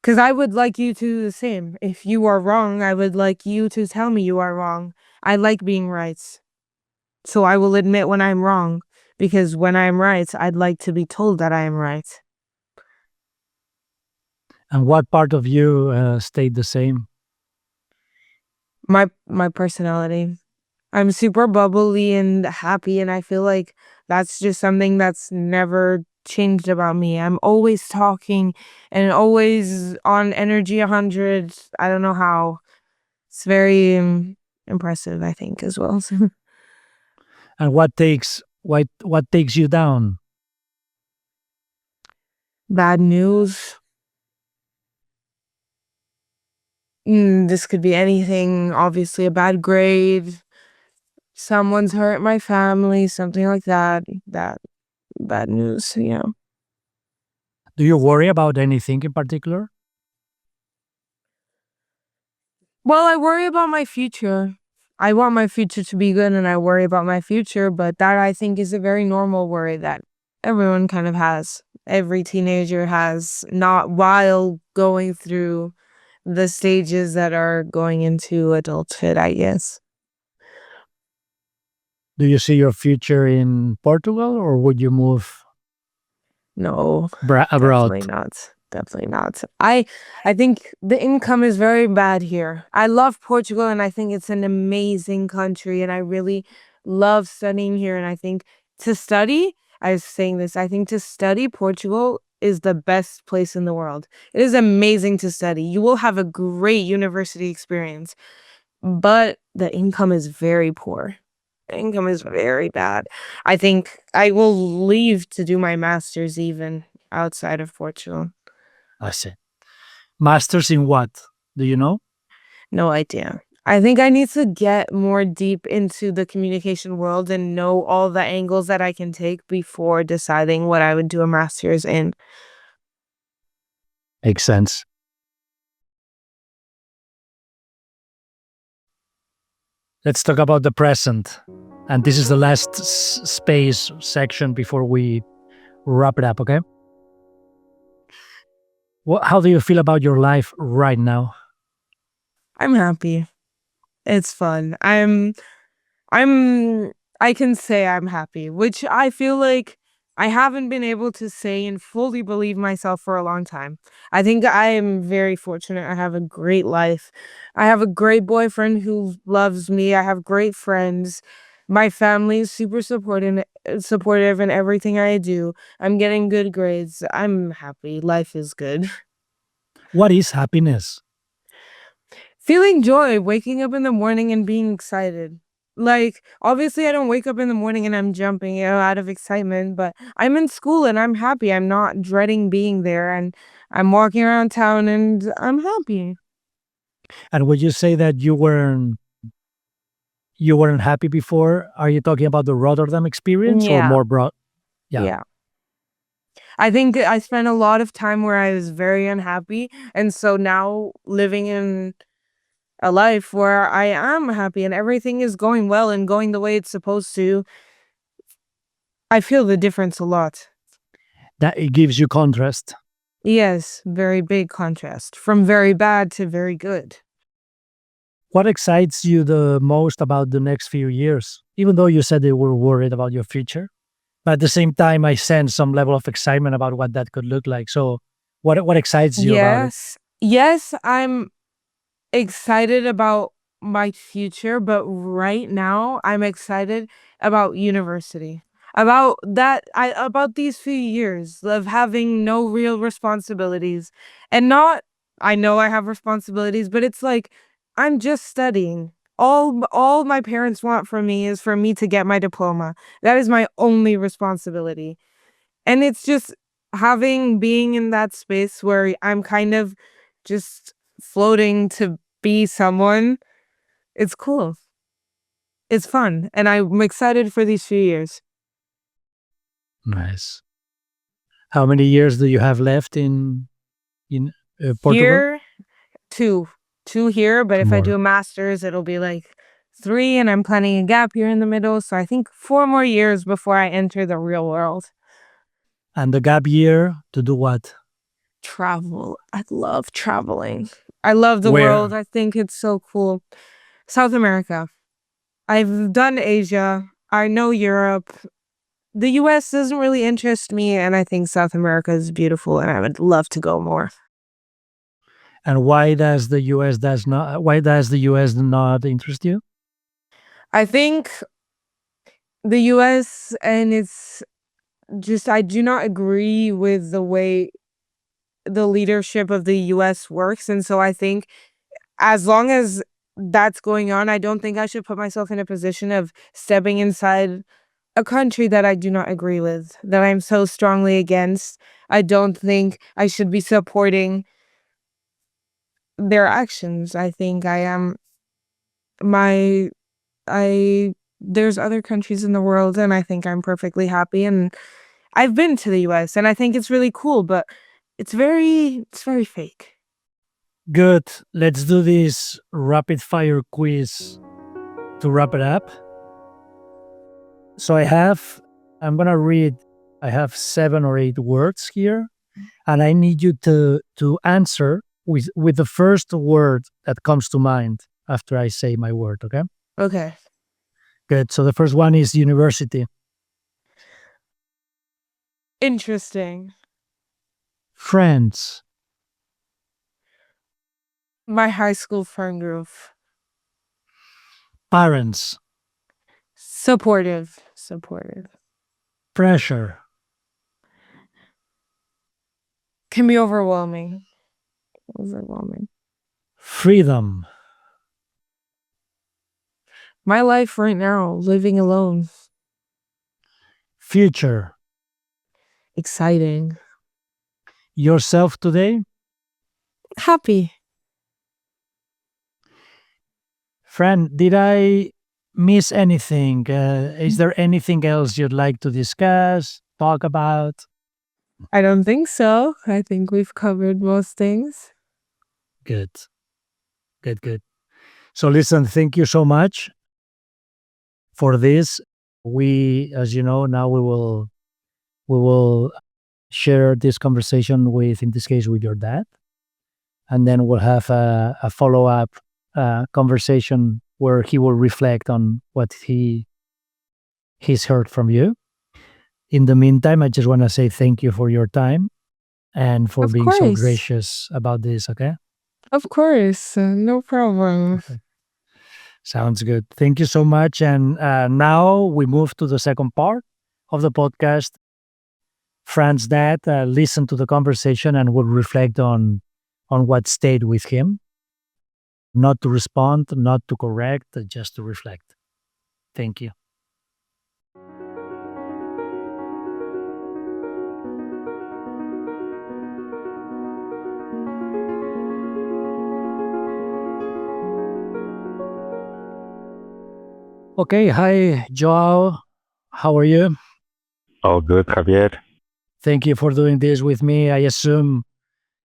Because I would like you to do the same. If you are wrong, I would like you to tell me you are wrong. I like being right. So I will admit when I'm wrong. Because when I'm right, I'd like to be told that I am right. And what part of you stayed the same? My personality. I'm super bubbly and happy, and I feel like that's just something that's never changed about me. I'm always talking and always on energy 100. I don't know how. It's very impressive, I think, as well. And what takes you down? Bad news. This could be anything. Obviously, a bad grade. Someone's hurt my family, something like that. That bad news, yeah. Do you worry about anything in particular? Well, I worry about my future. I want my future to be good and I worry about my future, but that I think is a very normal worry that everyone kind of has. Every teenager has, not while going through the stages that are going into adulthood, I guess. Do you see your future in Portugal, or would you move No, abroad? definitely not. Definitely not. I think the income is very bad here. I love Portugal and I think it's an amazing country and I really love studying here and I think to study, I was saying this, I think to study Portugal is the best place in the world. It is amazing to study. You will have a great university experience, but the income is very poor. The income is very bad. I think I will leave to do my master's even outside of Portugal. I see. Masters in what? Do you know? No idea. I think I need to get more deep into the communication world and know all the angles that I can take before deciding what I would do a master's in. Makes sense. Let's talk about the present. And this is the last space section before we wrap it up, okay? How do you feel about your life right now? I'm happy. It's fun. I'm I can say I'm happy, which I feel like I haven't been able to say and fully believe myself for a long time. I think I am very fortunate. I have a great life. I have a great boyfriend who loves me. I have great friends. My family is super supportive in everything I do. I'm getting good grades. I'm happy. Life is good. What is happiness? Feeling joy, waking up in the morning and being excited. Like, obviously, I don't wake up in the morning and I'm jumping, out of excitement, but I'm in school and I'm happy. I'm not dreading being there and I'm walking around town and I'm happy. And would you say that you weren't happy before? Are you talking about the Rotterdam experience or Yeah, more broad? Yeah. yeah. I think I spent a lot of time where I was very unhappy. And so now living in a life where I am happy and everything is going well and going the way it's supposed to, I feel the difference a lot. That it gives you contrast. Yes, very big contrast from very bad to very good. What excites you the most about the next few years? Even though you said you were worried about your future, but at the same time, I sense some level of excitement about what that could look like. So, what excites you about it? Yes. Yes, I'm excited about my future, but right now I'm excited about university. About these few years of having no real responsibilities and not I know I have responsibilities, but it's like I'm just studying. All my parents want from me is for me to get my diploma. That is my only responsibility. And it's just being in that space where I'm kind of just floating to be someone. It's cool. It's fun. And I'm excited for these few years. Nice. How many years do you have left in Portugal? Here, two. Two here, but Two if I more. do a master's, it'll be like 3 and I'm planning a gap year in the middle. So I think 4 more years before I enter the real world. And the gap year to do what? Travel. I love traveling. I love the Where? world. I think it's so cool. South America. I've done Asia. I know Europe. The US doesn't really interest me, and I think South America is beautiful and I would love to go more. And why does the US not interest you? I think the US and it's just I do not agree with the way the leadership of the US works, and so I think as long as that's going on, I don't think I should put myself in a position of stepping inside a country that I do not agree with, that I'm so strongly against. I don't think I should be supporting their actions. I think I am my I there's other countries in the world and I think I'm perfectly happy, and I've been to the US and I think it's really cool, but it's very fake. Good. Let's do this rapid fire quiz to wrap it up. So I'm going to read, I have 7 or 8 words here, and I need you to answer with the first word that comes to mind after I say my word, okay? Okay. Good. So the first one is university. Interesting. Friends. My high school friend group. Parents. Supportive. Pressure. Can be overwhelming. Freedom. My life right now, living alone. Future. Exciting. Yourself today. Happy. Friend, did I miss anything? Is there anything else you'd like to discuss, talk about? I don't think so. I think we've covered most things. Good. So listen, thank you so much for this. We, as you know, now we will share this conversation with, in this case, with your dad. And then we'll have a follow-up conversation where he will reflect on what he's heard from you. In the meantime, I just want to say thank you for your time and for Of being so course. gracious about this, okay? Of course. No problem. Okay. Sounds good. Thank you so much. And now we move to the second part of the podcast. Fran's dad listened to the conversation and will reflect on what stayed with him. Not to respond, not to correct, just to reflect. Thank you. Okay, hi, Joao. How are you? All good, Javier. Thank you for doing this with me. I assume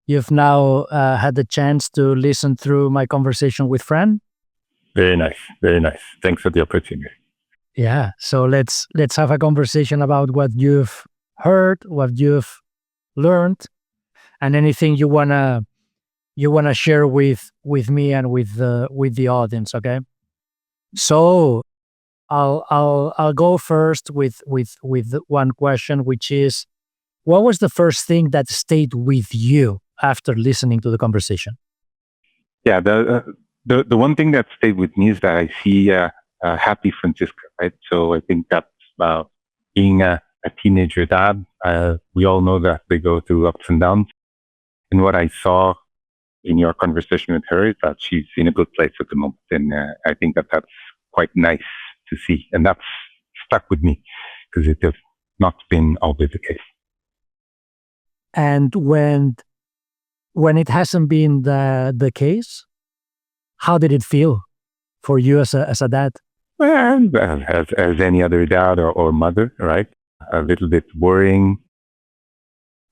you've now had the chance to listen through my conversation with Fran. Very nice, very nice. Thanks for the opportunity. Yeah, so let's have a conversation about what you've heard, what you've learned, and anything you wanna share with me and with the audience. Okay, so I'll go first with one question, which is, what was the first thing that stayed with you after listening to the conversation? Yeah, the one thing that stayed with me is that I see a happy Francisca, right? So I think that's being a teenager dad. We all know that they go through ups and downs. And what I saw in your conversation with her is that she's in a good place at the moment. And I think that that's quite nice to see. And that's stuck with me because it has not been always the case. And when it hasn't been the case, how did it feel for you as a dad? Well, as any other dad or mother, right? A little bit worrying.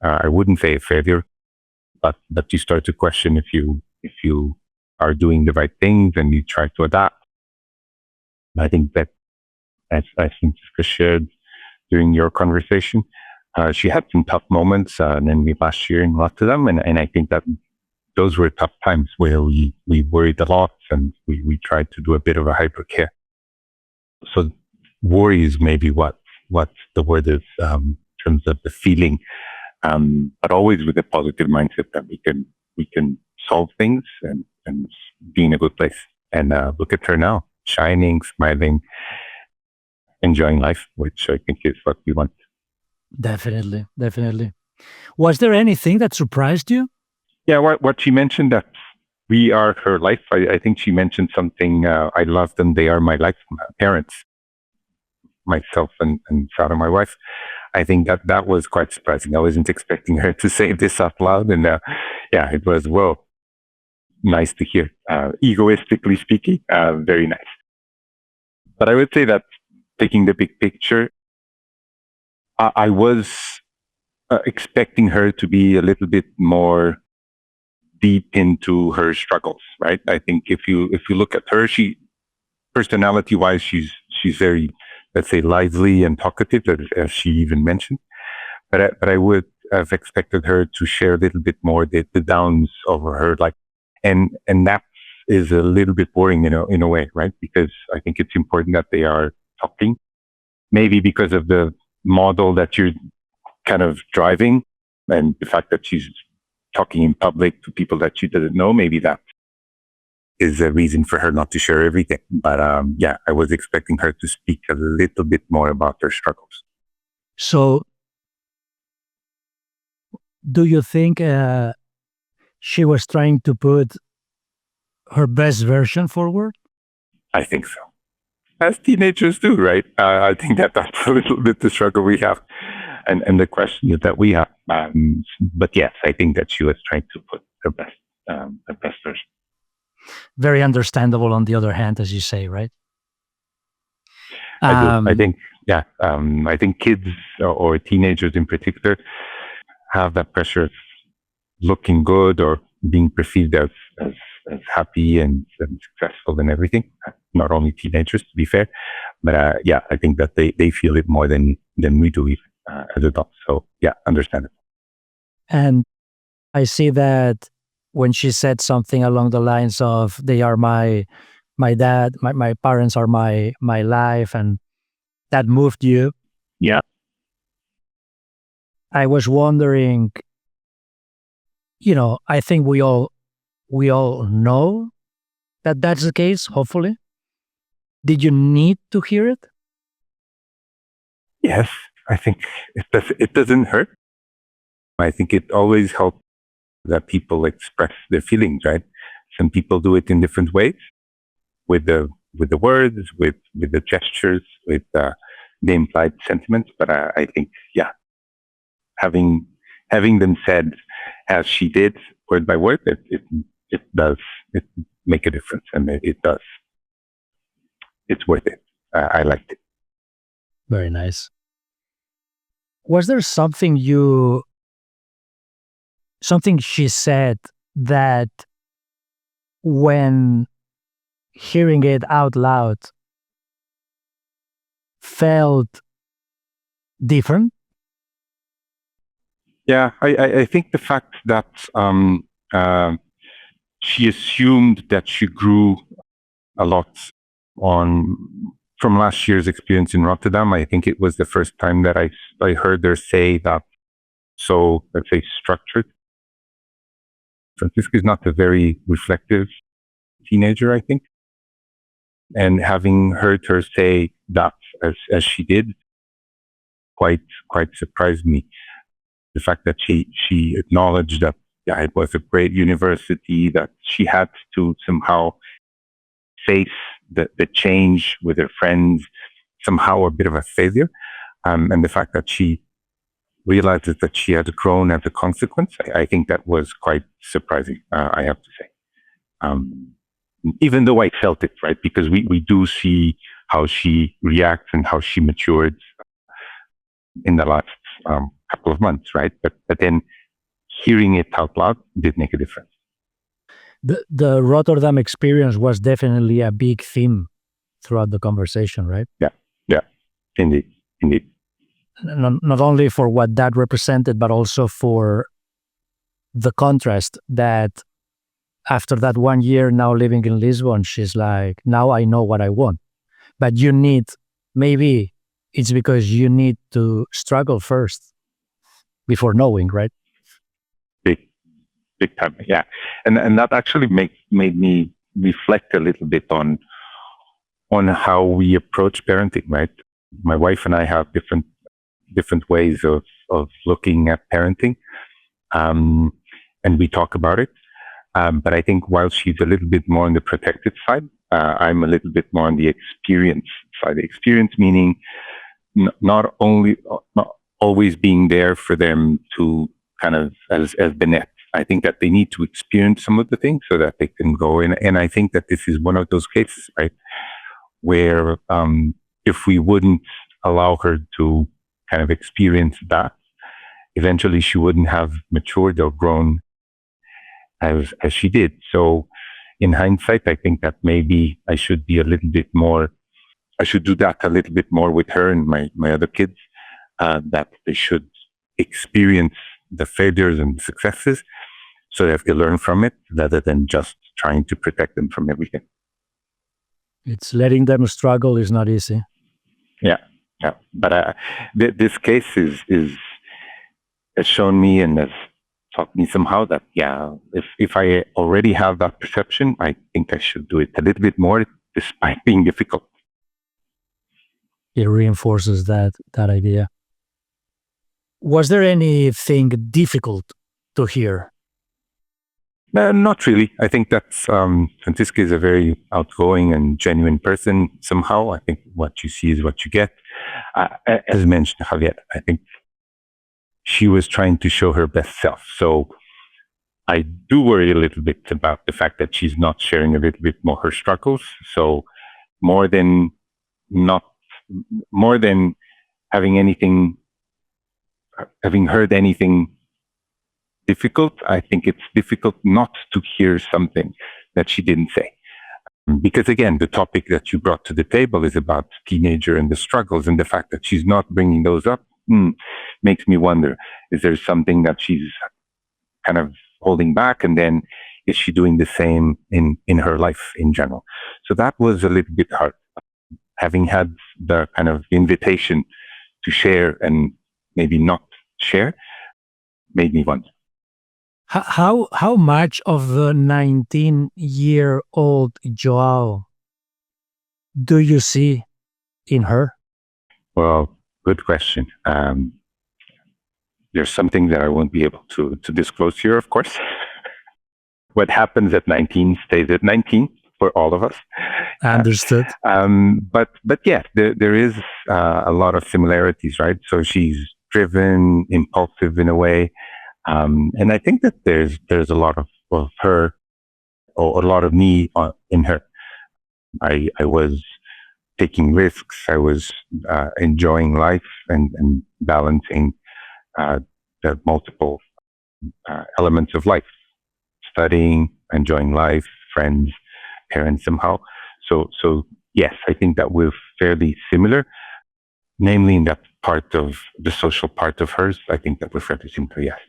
I wouldn't say a failure, but you start to question if you are doing the right things and you try to adapt. I think that, as Francisca shared during your conversation, she had some tough moments, namely last year in Rotterdam, and I think that those were tough times where we worried a lot and we tried to do a bit of a hypercare. So worry is maybe what the word is, in terms of the feeling, but always with a positive mindset that we can solve things and be in a good place. And look at her now, shining, smiling, enjoying life, which I think is what we want. Definitely, definitely. Was there anything that surprised you? Yeah, what she mentioned, that we are her life. I think she mentioned something. I love them. They are my life. My parents, myself and Sarah, my wife. I think that was quite surprising. I wasn't expecting her to say this out loud, and yeah, it was nice to hear. Egoistically speaking, very nice. But I would say that, taking the big picture, I was expecting her to be a little bit more deep into her struggles, right? I think if you look at her, personality wise, she's very, let's say, lively and talkative, as she even mentioned. But I would have expected her to share a little bit more the downs of her life, and that is a little bit boring, in a way, right? Because I think it's important that they are talking, maybe because of the model that you're kind of driving, and the fact that she's talking in public to people that she doesn't know. Maybe that is a reason for her not to share everything. But yeah, I was expecting her to speak a little bit more about her struggles. So, do you think she was trying to put her best version forward? I think so. As teenagers do, right? I think that's a little bit the struggle we have, and the question that we have. But yes, I think that she was trying to put her best version. Very understandable, on the other hand, as you say, right? I do. I think, yeah. I think kids or teenagers in particular have that pressure of looking good or being perceived as happy and successful and everything. Not only teenagers, to be fair, but yeah, I think that they feel it more than we do, even as adults. So yeah, understandable. And I see that when she said something along the lines of, they are my dad, my parents are my life, and that moved you. Yeah. I was wondering, I think we all know that that's the case, hopefully. Did you need to hear it? Yes, I think it doesn't hurt. I think it always helps that people express their feelings, right? Some people do it in different ways, with the words, with the gestures, with the implied sentiments. But I think, yeah, having them said as she did, word by word, it does make a difference, and it does. It's worth it. I liked it. Very nice. Was there something she said that, when hearing it out loud, felt different? Yeah, I think the fact that she assumed that she grew a lot from last year's experience in Rotterdam. I think it was the first time that I heard her say that. So, let's say, structured. Francisca is not a very reflective teenager, I think. And having heard her say that as she did, quite surprised me. The fact that she acknowledged that, yeah, it was a great university, that she had to somehow face the change with her friends, somehow a bit of a failure. And the fact that she realizes that she had grown as a consequence, I think that was quite surprising, I have to say. Even though I felt it, right? Because we do see how she reacts and how she matured in the last couple of months, right? But then hearing it out loud did make a difference. The Rotterdam experience was definitely a big theme throughout the conversation, right? Yeah, indeed. Not only for what that represented, but also for the contrast that after that 1 year now living in Lisbon, she's like, now I know what I want. But you need, maybe it's because you need to struggle first before knowing, right? Big time, yeah. And that actually made me reflect a little bit on how we approach parenting, right? My wife and I have different ways of looking at parenting, and we talk about it. But I think while she's a little bit more on the protected side, I'm a little bit more on the experience side. The experience meaning not always being there for them to kind of as Bennett. I think that they need to experience some of the things so that they can go in. And I think that this is one of those cases, right, where if we wouldn't allow her to kind of experience that, eventually she wouldn't have matured or grown as she did. So in hindsight, I think that maybe I should be a little bit more, I should do that a little bit more with her and my other kids, that they should experience the failures and successes so that they learn from it rather than just trying to protect them from everything. It's letting them struggle is not easy. Yeah. But this case has shown me and has taught me somehow that, if I already have that perception, I think I should do it a little bit more despite being difficult. It reinforces that idea. Was there anything difficult to hear? Not really. I think that's Francisca is a very outgoing and genuine person. Somehow, I think what you see is what you get. As mentioned, Javier, I think she was trying to show her best self. So I do worry a little bit about the fact that she's not sharing a little bit more her struggles. So more than having heard anything difficult, I think it's difficult not to hear something that she didn't say. Because again, the topic that you brought to the table is about teenager and the struggles, and the fact that she's not bringing those up makes me wonder, is there something that she's kind of holding back? And then is she doing the same in her life in general? So that was a little bit hard. Having had the kind of invitation to share and maybe not share made me wonder. How much of the 19-year-old Joao do you see in her? Well, good question. There's something that I won't be able to disclose here, of course. What happens at 19 stays at 19 for all of us. Understood. But yes, there is a lot of similarities, right? So she's driven, impulsive in a way. And I think that there's a lot of her, or a lot of me in her. I was taking risks. I was enjoying life and balancing the multiple elements of life, studying, enjoying life, friends, parents somehow. So yes, I think that we're fairly similar, namely in that part of the social part of hers. I think that we're fairly similar, yes.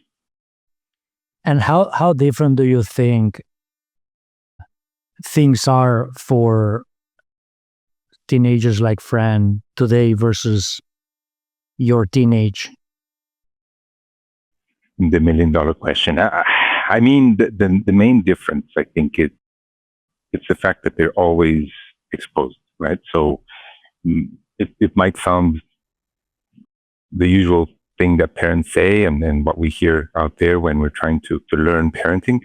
And how different do you think things are for teenagers like Fran today versus your teenage? The $1 million question. I mean, the main difference, I think, it's the fact that they're always exposed, right? So it might sound the usual thing that parents say and then what we hear out there when we're trying to learn parenting,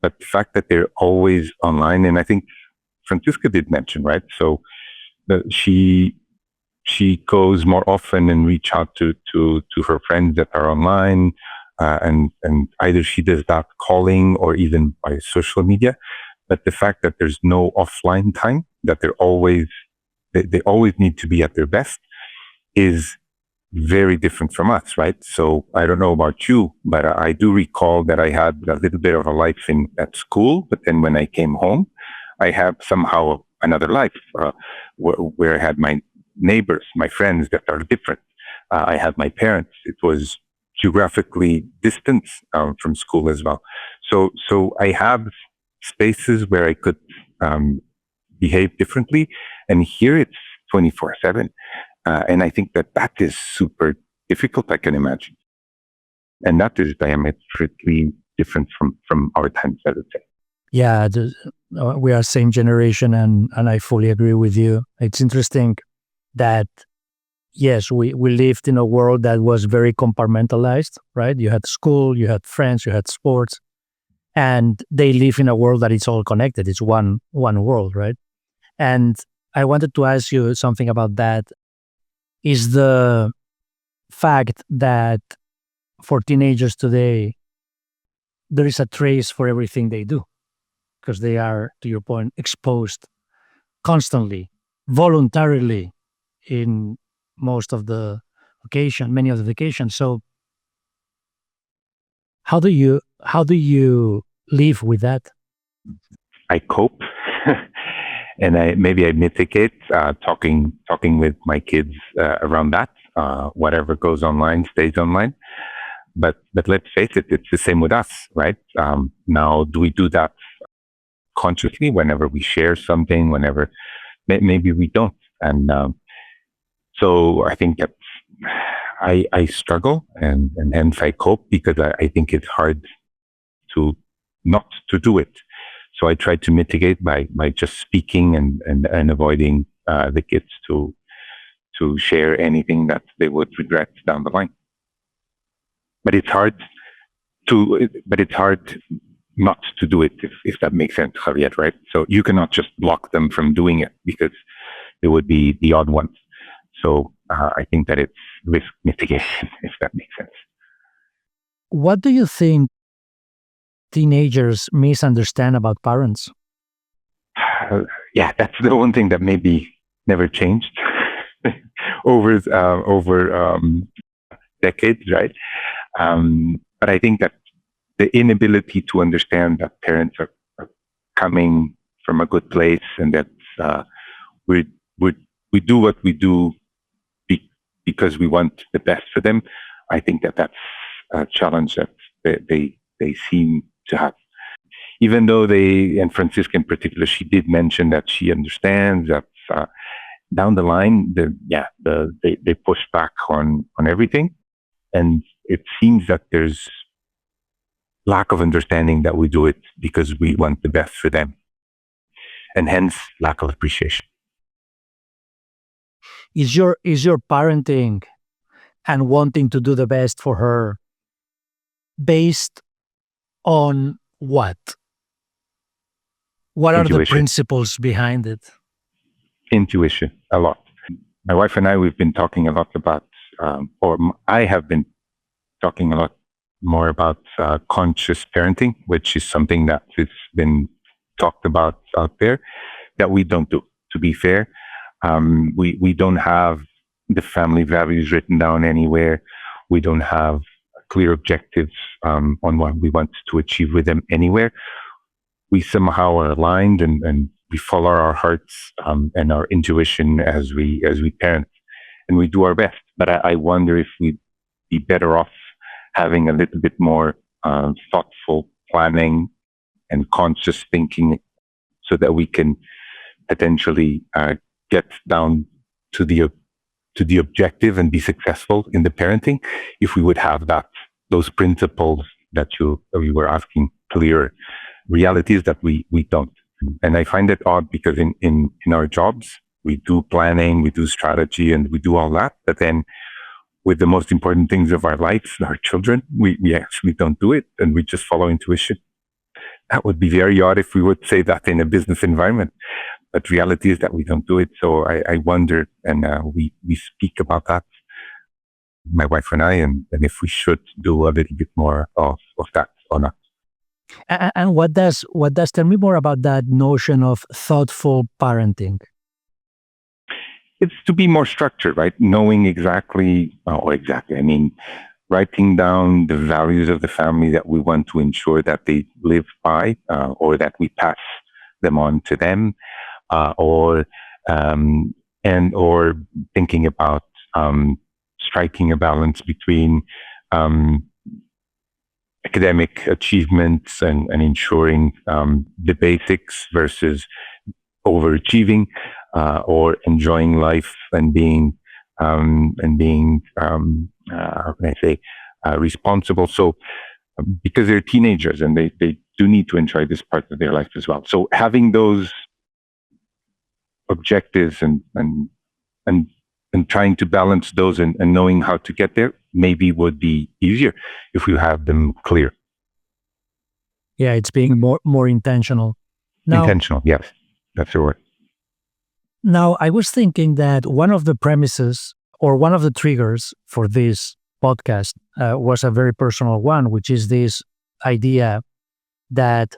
but the fact that they're always online, and I think Francisca did mention, right? So she goes more often and reach out to her friends that are online, and either she does that calling or even by social media. But the fact that there's no offline time, that they always need to be at their best, is very different from us, right? So I don't know about you, but I do recall that I had a little bit of a life at school, but then when I came home, I another life, where I had my neighbors, my friends that are different. I had my parents. It was geographically distant from school as well. So I have spaces where I could behave differently, and here it's 24/7, and I think that is super difficult. I can imagine, and that is diametrically different from our times, I would say. Yeah, we are same generation, and I fully agree with you. It's interesting that yes, we lived in a world that was very compartmentalized, right? You had school, you had friends, you had sports, and they live in a world that it's all connected. It's one world, right? And I wanted to ask you something about that. Is the fact that for teenagers today, there is a trace for everything they do because they are, to your point, exposed constantly, voluntarily in most of the many of the vacations. So how do you live with that? I cope, and I mitigate talking with my kids around that. Whatever goes online stays online. But let's face it, it's the same with us, right? Now, do we do that consciously whenever we share something? Whenever maybe we don't, and so I think that I struggle and hence I cope because I think it's hard to not to do it. So I try to mitigate by just speaking and avoiding the kids to share anything that they would regret down the line. But it's hard not to do it if that makes sense, Javier, right? So you cannot just block them from doing it because they would be the odd ones. So I think that it's risk mitigation, if that makes sense. What do you think teenagers misunderstand about parents? Yeah, that's the one thing that maybe never changed over decades, right? But I think that the inability to understand that parents are coming from a good place and that we do what we do because we want the best for them. I think that that's a challenge that they seem to have. Even though and Francisca in particular, she did mention that she understands that down the line, they push back on everything. And it seems that there's lack of understanding that we do it because we want the best for them. And hence, lack of appreciation. Is your parenting and wanting to do the best for her based on what? What are the principles behind it? Intuition, a lot. My wife and I, we've been talking a lot about, I have been talking a lot more about conscious parenting, which is something that has been talked about out there that we don't do. To be fair, we don't have the family values written down anywhere. We don't have clear objectives on what we want to achieve with them anywhere. We somehow are aligned and we follow our hearts and our intuition as we parent, and we do our best. But I wonder if we'd be better off having a little bit more thoughtful planning and conscious thinking so that we can potentially get down to the objective and be successful in the parenting if we would have those principles that you were asking clear. Reality is that we don't. And I find it odd because in our jobs, we do planning, we do strategy, and we do all that. But then with the most important things of our lives, our children, we actually don't do it, and we just follow intuition. That would be very odd if we would say that in a business environment. But reality is that we don't do it. So I wonder, and we speak about that, my wife and I, and if we should do a little bit more of that or not. And what does tell me more about that notion of thoughtful parenting? It's to be more structured, right? Knowing exactly, I mean, writing down the values of the family that we want to ensure that they live by, or that we pass them on to them. or or thinking about striking a balance between academic achievements and ensuring the basics versus overachieving, or enjoying life and being how can I say, responsible. So because they're teenagers and they do need to enjoy this part of their life as well. So having those objectives and trying to balance those and knowing how to get there maybe would be easier if you have them clear. Yeah, it's being more intentional. Intentional, yes, that's the word. Now, I was thinking that one of the premises or one of the triggers for this podcast was a very personal one, which is this idea that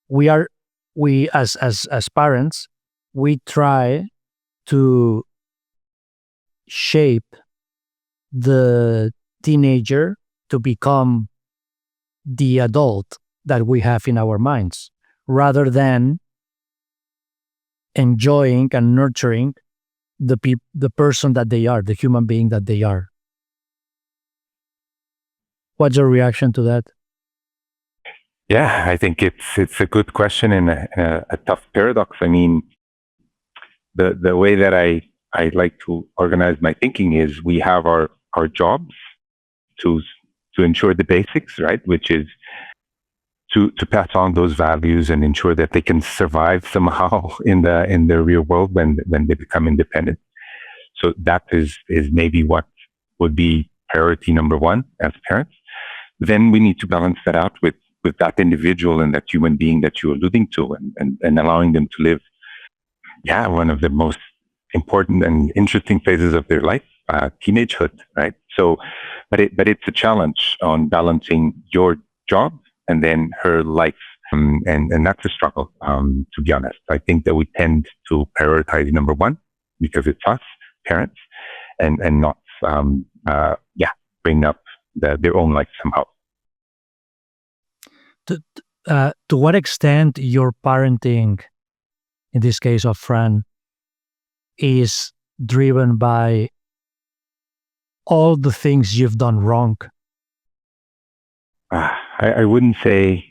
we as parents, we try to shape the teenager to become the adult that we have in our minds, rather than enjoying and nurturing the person that they are, the human being that they are. What's your reaction to that? Yeah, I think it's a good question and a tough paradox. I mean, the way that I like to organize my thinking is we have our jobs to ensure the basics, right? Which is to pass on those values and ensure that they can survive somehow in the real world when they become independent. So that is maybe what would be priority number one as parents. Then we need to balance that out with that individual and that human being that you're alluding to, and allowing them to live, one of the most important and interesting phases of their life, teenagehood, right? So, but it's a challenge on balancing your job and then her life, and that's a struggle. To be honest, I think that we tend to prioritize number one because it's us, parents, and not bring up their own life somehow. To what extent your parenting, in this case of Fran, is driven by all the things you've done wrong? I wouldn't say.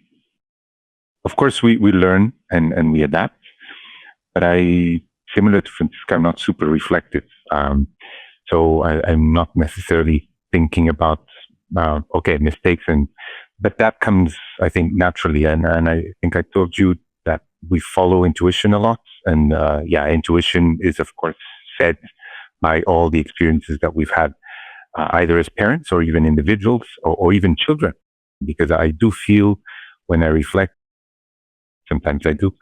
Of course, we learn and we adapt, but similar to Francisca, I'm not super reflective. So I'm not necessarily thinking about mistakes, but that comes, I think, naturally. And I think I told you that we follow intuition a lot, and intuition is of course fed by all the experiences that we've had, either as parents or even individuals or even children. Because I do feel when I reflect, sometimes I do,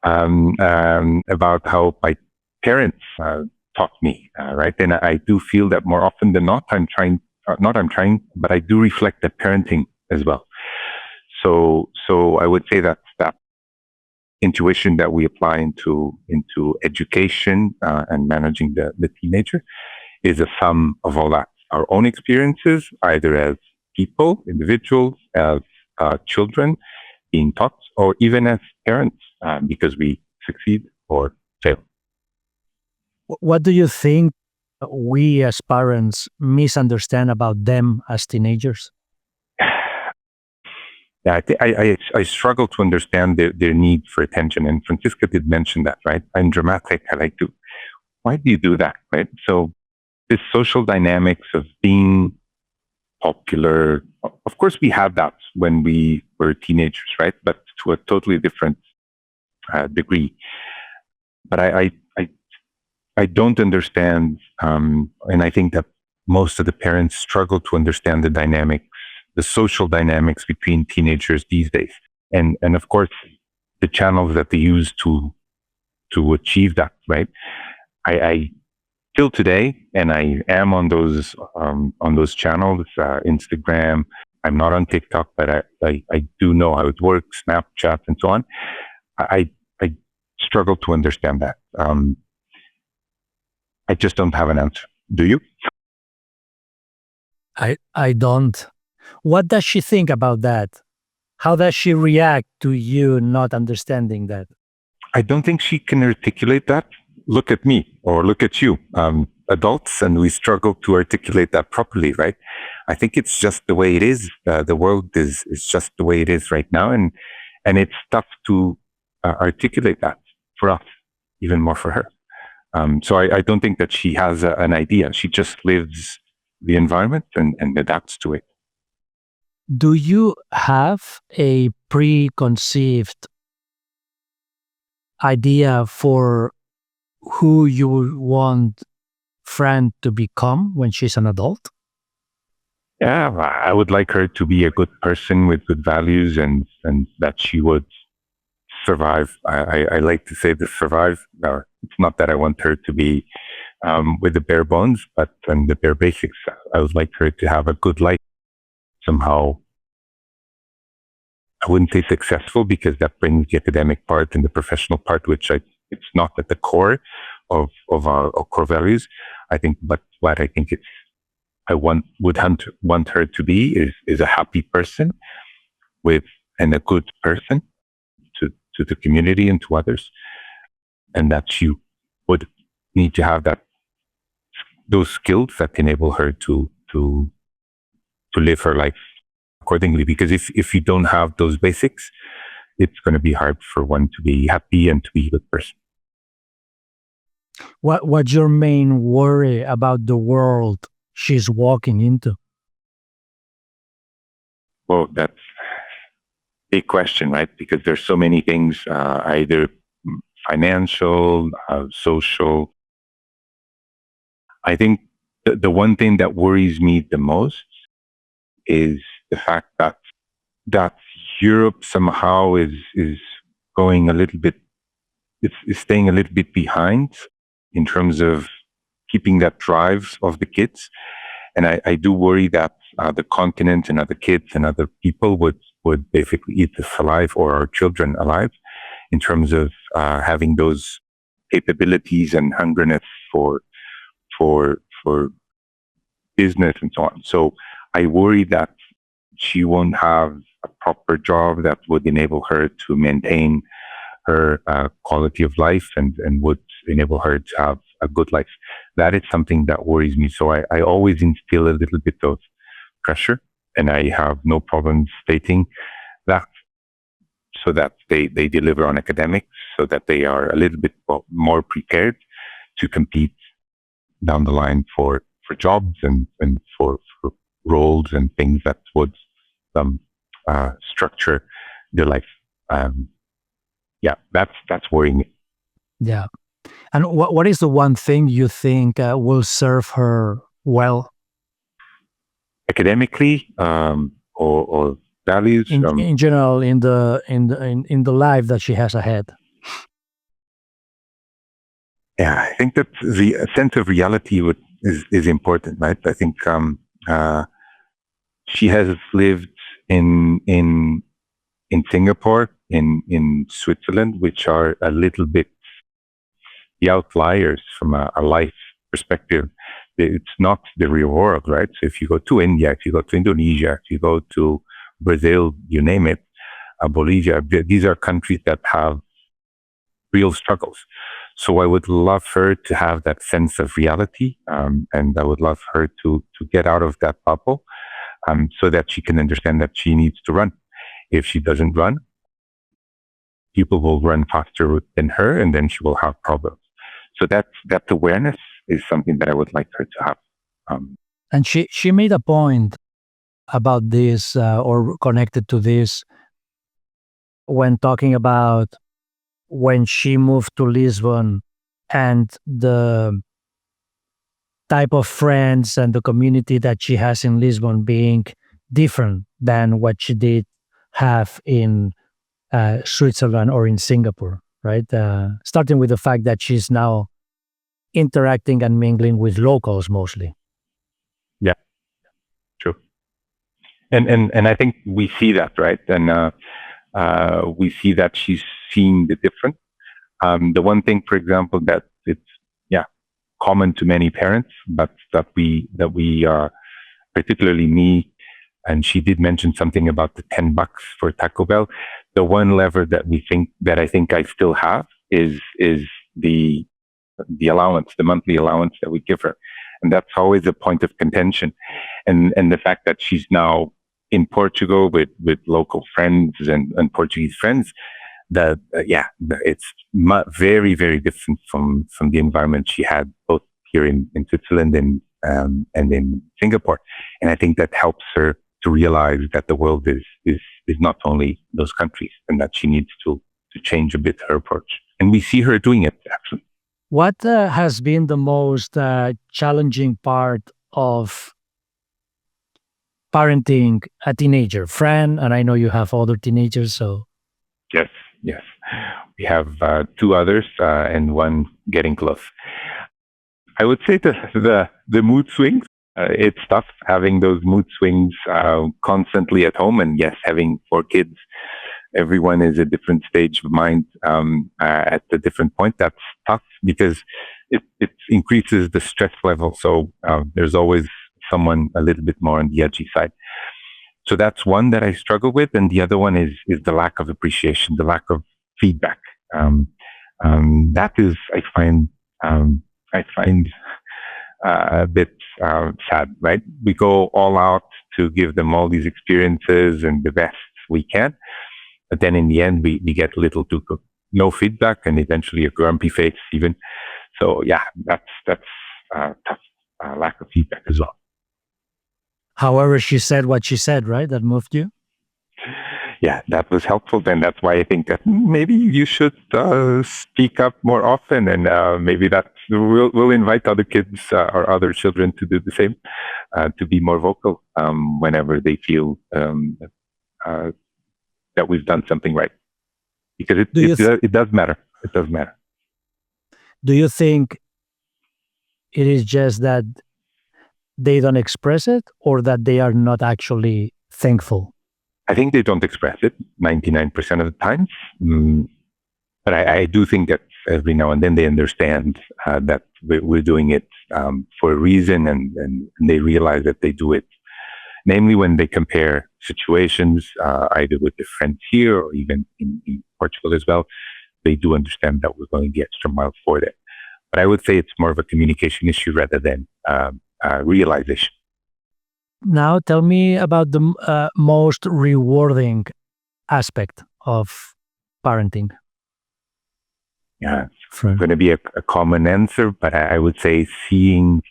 about how my parents taught me, right? And I do feel that more often than not, but I do reflect the parenting as well. So I would say that intuition that we apply into education and managing the teenager is a sum of all that. Our own experiences, either as people, individuals, as children being taught, or even as parents, because we succeed or fail. What do you think we as parents misunderstand about them as teenagers? Yeah, I struggle to understand their need for attention. And Francisca did mention that, right? I'm dramatic. I like to, why do you do that, right? So this social dynamics of being popular, of course we had that when we were teenagers, right? But to a totally different degree. But I don't understand, and I think that most of the parents struggle to understand the social dynamics between teenagers these days. And of course, the channels that they use to achieve that, right? I till today, and I am on those channels, Instagram. I'm not on TikTok, but I do know how it works, Snapchat, and so on. I struggle to understand that. I just don't have an answer. Do you? I don't. What does she think about that? How does she react to you not understanding that? I don't think she can articulate that. Look at me or look at you, adults, and we struggle to articulate that properly, right? I think it's just the way it is. The world is just the way it is right now, and it's tough to articulate that for us, even more for her. So I don't think that she has an idea. She just lives the environment and adapts to it. Do you have a preconceived idea for who you would want Fran to become when she's an adult? Yeah, I would like her to be a good person with good values, and that she would survive. I like to say the survive. It's not that I want her to be with the bare bones, but the bare basics. I would like her to have a good life. Somehow, I wouldn't say successful, because that brings the academic part and the professional part, which it's not at the core of our core values. I think, but what I think want her to be is a happy person and a good person to the community and to others, and that she would need to have those skills that enable her to live her life accordingly. Because if you don't have those basics, it's going to be hard for one to be happy and to be a good person. What's your main worry about the world she's walking into? Well, that's a big question, right? Because there's so many things, either financial, social. I think the one thing that worries me the most is the fact that Europe somehow is going a little bit, is staying a little bit behind in terms of keeping that drive of the kids. And I do worry that the continent and other kids and other people would basically eat us alive, or our children alive, in terms of having those capabilities and hungriness for business and so on. So I worry that she won't have a proper job that would enable her to maintain her quality of life and would enable her to have a good life. That is something that worries me. So I always instill a little bit of pressure, and I have no problem stating that, so that they deliver on academics, so that they are a little bit more prepared to compete down the line for jobs and for roles and things that would structure their life. Yeah, that's worrying me. Yeah. And what is the one thing you think will serve her well? Academically, or values? In general, in the life that she has ahead. Yeah, I think that the sense of reality is important, right? I think she has lived in Singapore, in Switzerland, which are a little bit the outliers from a life perspective. It's not the real world, right? So if you go to India, if you go to Indonesia, if you go to Brazil, you name it, Bolivia, these are countries that have real struggles. So I would love her to have that sense of reality, and I would love her to get out of that bubble, so that she can understand that she needs to run. If she doesn't run, people will run faster than her, and then she will have problems. So that awareness is something that I would like her to have. And she made a point about this, or connected to this, when talking about when she moved to Lisbon and the type of friends and the community that she has in Lisbon being different than what she did have in Switzerland or in Singapore, right? Starting with the fact that she's now interacting and mingling with locals mostly. Yeah, true. And I think we see that, right? And we see that she's seeing the difference. The one thing, for example, that it's common to many parents, but that we particularly me, and she did mention something about the $10 for Taco Bell. The one lever that I think I still have is the allowance, the monthly allowance that we give her, and that's always a point of contention. And the fact that she's now in Portugal with local friends and Portuguese friends, that it's very, very different from the environment she had both here in Switzerland and in Singapore. And I think that helps her to realize that the world is not only those countries, and that she needs to change a bit her approach. And we see her doing it, actually. What has been the most challenging part of parenting a teenager? Fran, and I know you have other teenagers, so Yes. We have two others and one getting close. I would say the mood swings. It's tough having those mood swings constantly at home, and yes, having 4 kids. Everyone is a different stage of mind at a different point. That's tough because it increases the stress level. So there's always someone a little bit more on the edgy side. So that's one that I struggle with, and the other one is the lack of appreciation, the lack of feedback. That is, I find a bit sad. Right? We go all out to give them all these experiences and the best we can, but then in the end, we get little to no feedback, and eventually a grumpy face even. So yeah, that's tough. Lack of feedback as well. however she said what she said, right? That moved you? Yeah, that was helpful. Then that's why I think that maybe you should speak up more often, and maybe that we'll invite other kids or other children to do the same, to be more vocal whenever they feel that we've done something right, because it does matter. It does matter. Do you think it is just that they don't express it, or that they are not actually thankful? I think they don't express it 99% of the time. But I do think that every now and then they understand that we're doing it for a reason, and they realize that they do it. Namely, when they compare situations, either with their friends here or even in Portugal as well, they do understand that we're going the extra mile for them. But I would say it's more of a communication issue rather than realization. Now, tell me about the most rewarding aspect of parenting. Yeah, Fran. it's going to be a common answer, but I would say seeing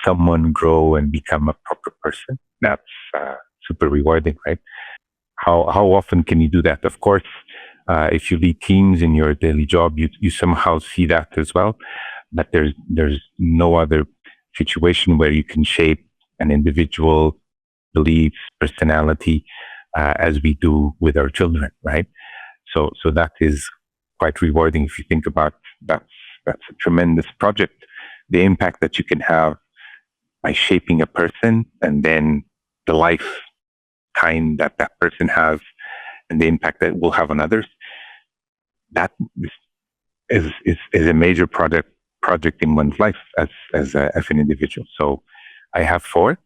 someone grow and become a proper person, that's super rewarding, right? How often can you do that? Of course, if you lead teams in your daily job, you somehow see that as well. But there's no other situation where you can shape an individual beliefs, personality, as we do with our children, right? So that is quite rewarding if you think about that. That's a tremendous project. The impact that you can have by shaping a person, and then the life kind that person has, and the impact that will have on others. That is a major project in one's life as an individual. So I have 4,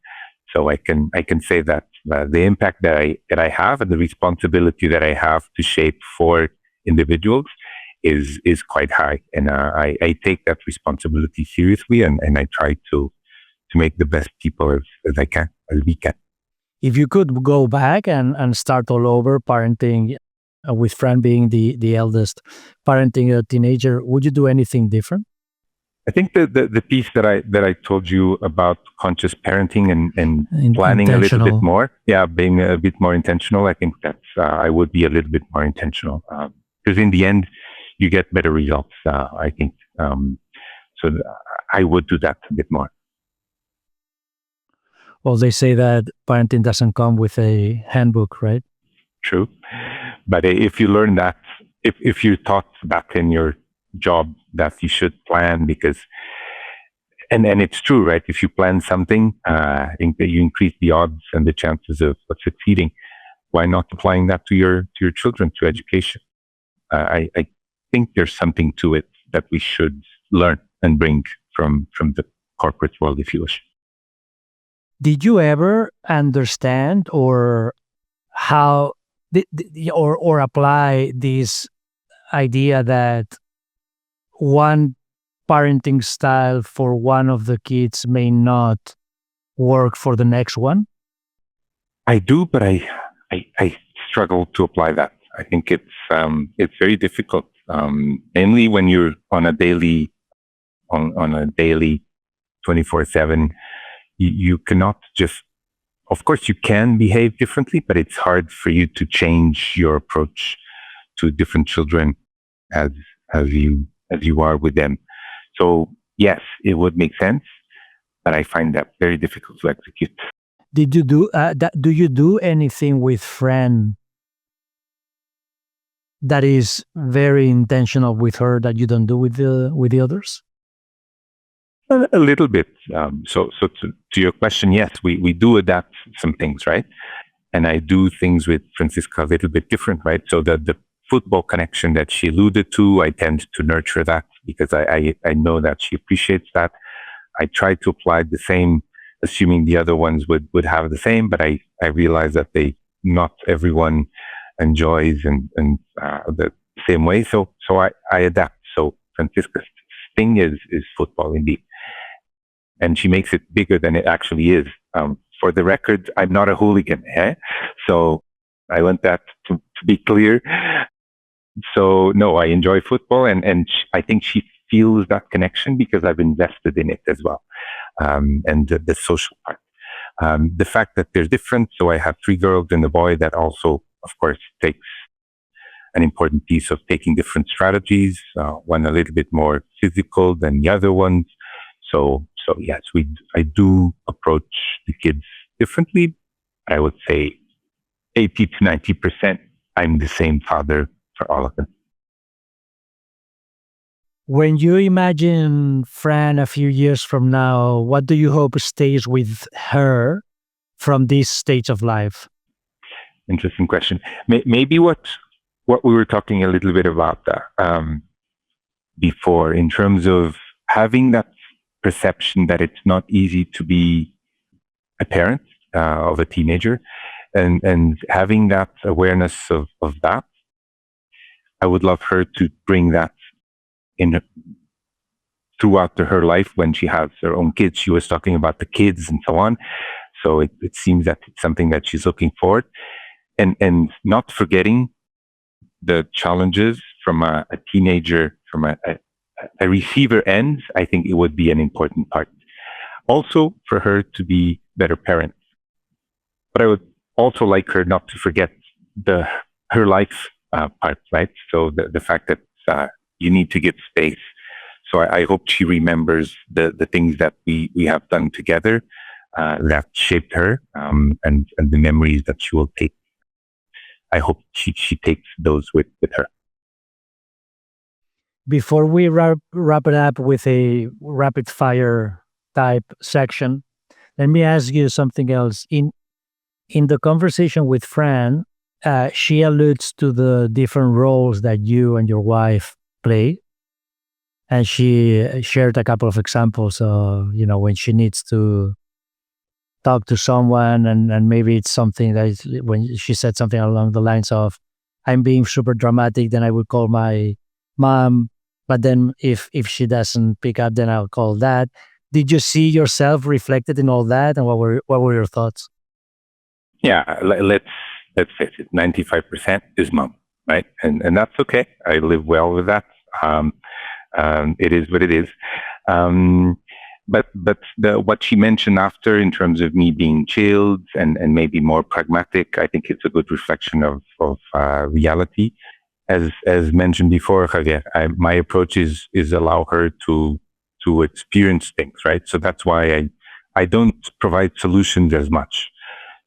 so I can say that the impact that I have and the responsibility that I have to shape 4 individuals is quite high, and I take that responsibility seriously, and I try to make the best people as I can, as we can. If you could go back and start all over parenting, with Fran being the eldest, parenting a teenager, would you do anything different? I think the piece that I told you about conscious parenting and planning a little bit more, being a bit more intentional. I think that's I would be a little bit more intentional, because in the end, you get better results. I think so. I would do that a bit more. Well, they say that parenting doesn't come with a handbook, right? True, but if you learn that, if you're taught that in your job, that you should plan, because and it's true, right? If you plan something, I think that you increase the odds and the chances of succeeding. Why not applying that to your children, to education? I think there's something to it that we should learn and bring from the corporate world, if you wish. Did you ever understand or how or apply this idea that one parenting style for one of the kids may not work for the next one? I do, but I struggle to apply that. I think it's very difficult, mainly when you're on a daily 24/7. You cannot just, of course, you can behave differently, but it's hard for you to change your approach to different children as you are with them. So yes, it would make sense, but I find that very difficult to execute. Did you do that? Do you do anything with Fran that is very intentional with her that you don't do with the others? A little bit. So to your question, yes, we do adapt some things, right? And I do things with Francisca a little bit different, right? So the football connection that she alluded to, I tend to nurture that because I know that she appreciates that. I try to apply the same, assuming the other ones would have the same, but I realize that not everyone enjoys and the same way. So I adapt. So Francisca's thing is football indeed. And she makes it bigger than it actually is. For the record, I'm not a hooligan. So I want that to be clear. So no, I enjoy football, and I think she feels that connection because I've invested in it as well. And the social part. The fact that they're different, so I have 3 girls and a boy, that also, of course, takes an important piece of taking different strategies, one a little bit more physical than the other ones. So yes, I do approach the kids differently. I would say 80 to 90%, I'm the same father for all of them. When you imagine Fran a few years from now, what do you hope stays with her from this stage of life? Interesting question. Maybe what we were talking a little bit about before, in terms of having that perception that it's not easy to be a parent of a teenager, and having that awareness of that. I would love her to bring that in throughout her life when she has her own kids. She was talking about the kids and so on. So it seems that it's something that she's looking forward, and not forgetting the challenges from a teenager, from a receiver end. I think it would be an important part. Also, for her to be better parents. But I would also like her not to forget her life part, right? So the fact that you need to give space. So I hope she remembers the things that we have done together that shaped her, and the memories that she will take. I hope she takes those with her. Before we wrap it up with a rapid fire type section, let me ask you something else. In the conversation with Fran, she alludes to the different roles that you and your wife play. And she shared a couple of examples of, when she needs to talk to someone, and maybe it's something that is, when she said something along the lines of, I'm being super dramatic, then I would call my mom. But then if she doesn't pick up, then I'll call that. Did you see yourself reflected in all that? And what were your thoughts? Yeah, let's face it, 95% is mom, right? And that's okay. I live well with that. It is what it is. But what she mentioned after, in terms of me being chilled and maybe more pragmatic, I think it's a good reflection of reality. As mentioned before, Javier, my approach is allow her to experience things, right? So that's why I don't provide solutions as much.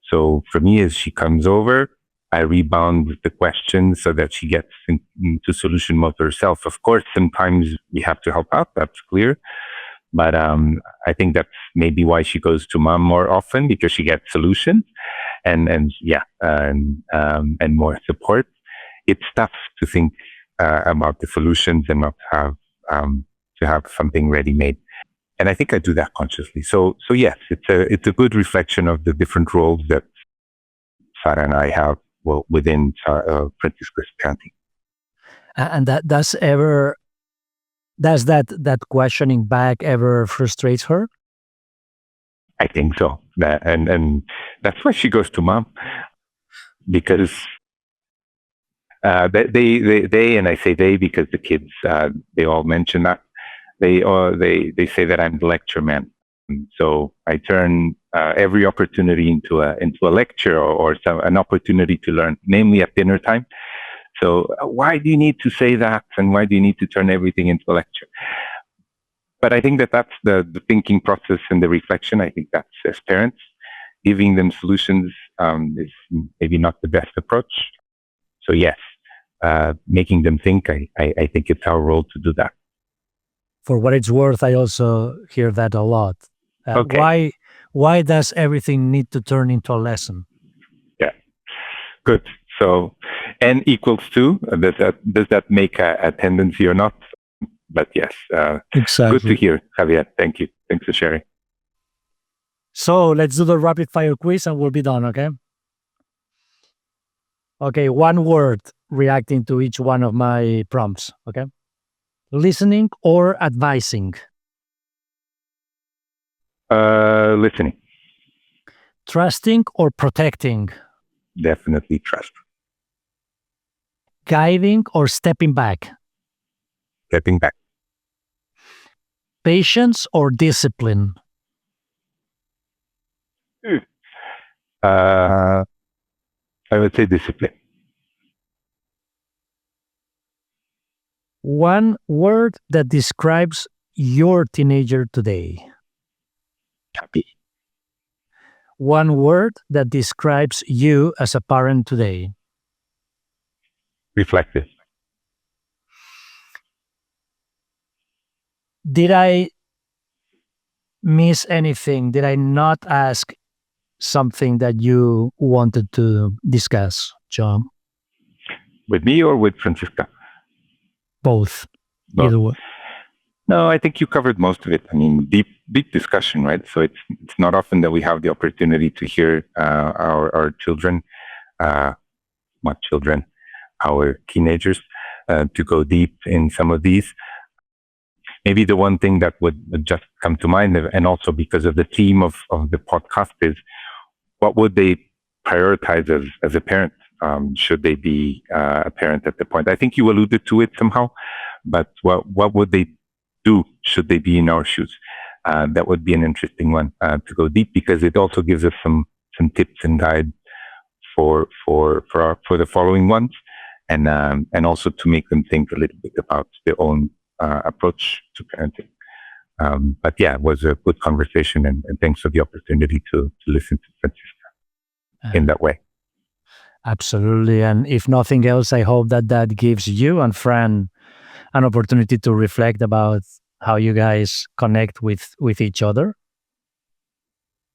So for me, as she comes over, I rebound with the questions so that she gets into solution mode herself. Of course, sometimes we have to help out, that's clear. But I think that's maybe why she goes to mom more often, because she gets solutions and more support. It's tough to think about the solutions and not have to have something ready made. And I think I do that consciously. So yes, it's a good reflection of the different roles that Sarah and I have within Francisca's parenting. And does that questioning back ever frustrates her? I think so. And that's why she goes to mom, because they and I say they because the kids they all mention that they say that I'm the lecture man. And so I turn every opportunity into a lecture or an opportunity to learn, namely at dinner time. So why do you need to say that, and why do you need to turn everything into a lecture? But I think that's the thinking process and the reflection. I think that's, as parents, giving them solutions is maybe not the best approach. So yes, making them think, I think it's our role to do that. For what it's worth, I also hear that a lot. Okay. Why does everything need to turn into a lesson? Yeah, good. So n equals 2. Does that make a tendency or not? But yes, Exactly. good to hear, Javier. Thank you. Thanks for sharing. So let's do the rapid fire quiz and we'll be done, okay? Okay, one word reacting to each one of my prompts, okay? Listening or advising? Listening, Trusting or protecting? definitely trust. Guiding or stepping back? Stepping back, Patience or discipline? I would say discipline. One word that describes your teenager today. Happy, One word that describes you as a parent today. reflective. Did I miss anything? Did I not ask something that you wanted to discuss, John? With me or with Francisca? Both. Both. Either way. No, I think you covered most of it. I mean, deep discussion, right? So it's not often that we have the opportunity to hear our children, not children, our teenagers, to go deep in some of these. Maybe the one thing that would just come to mind, and also because of the theme of the podcast, is what would they prioritize as a parent? Should they be a parent at the point? I think you alluded to it somehow, but what would they do should they be in our shoes? That would be an interesting one to go deep, because it also gives us some tips and guides for the following ones, and also to make them think a little bit about their own approach to parenting. But yeah, it was a good conversation, and thanks for the opportunity to listen to Francisca in that way. Absolutely. And if nothing else, I hope that gives you and Fran an opportunity to reflect about how you guys connect with each other.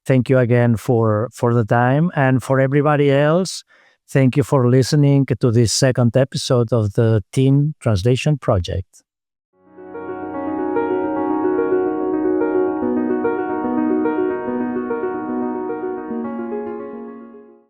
Thank you again for the time. And for everybody else, thank you for listening to this second episode of the Teen Translation Project.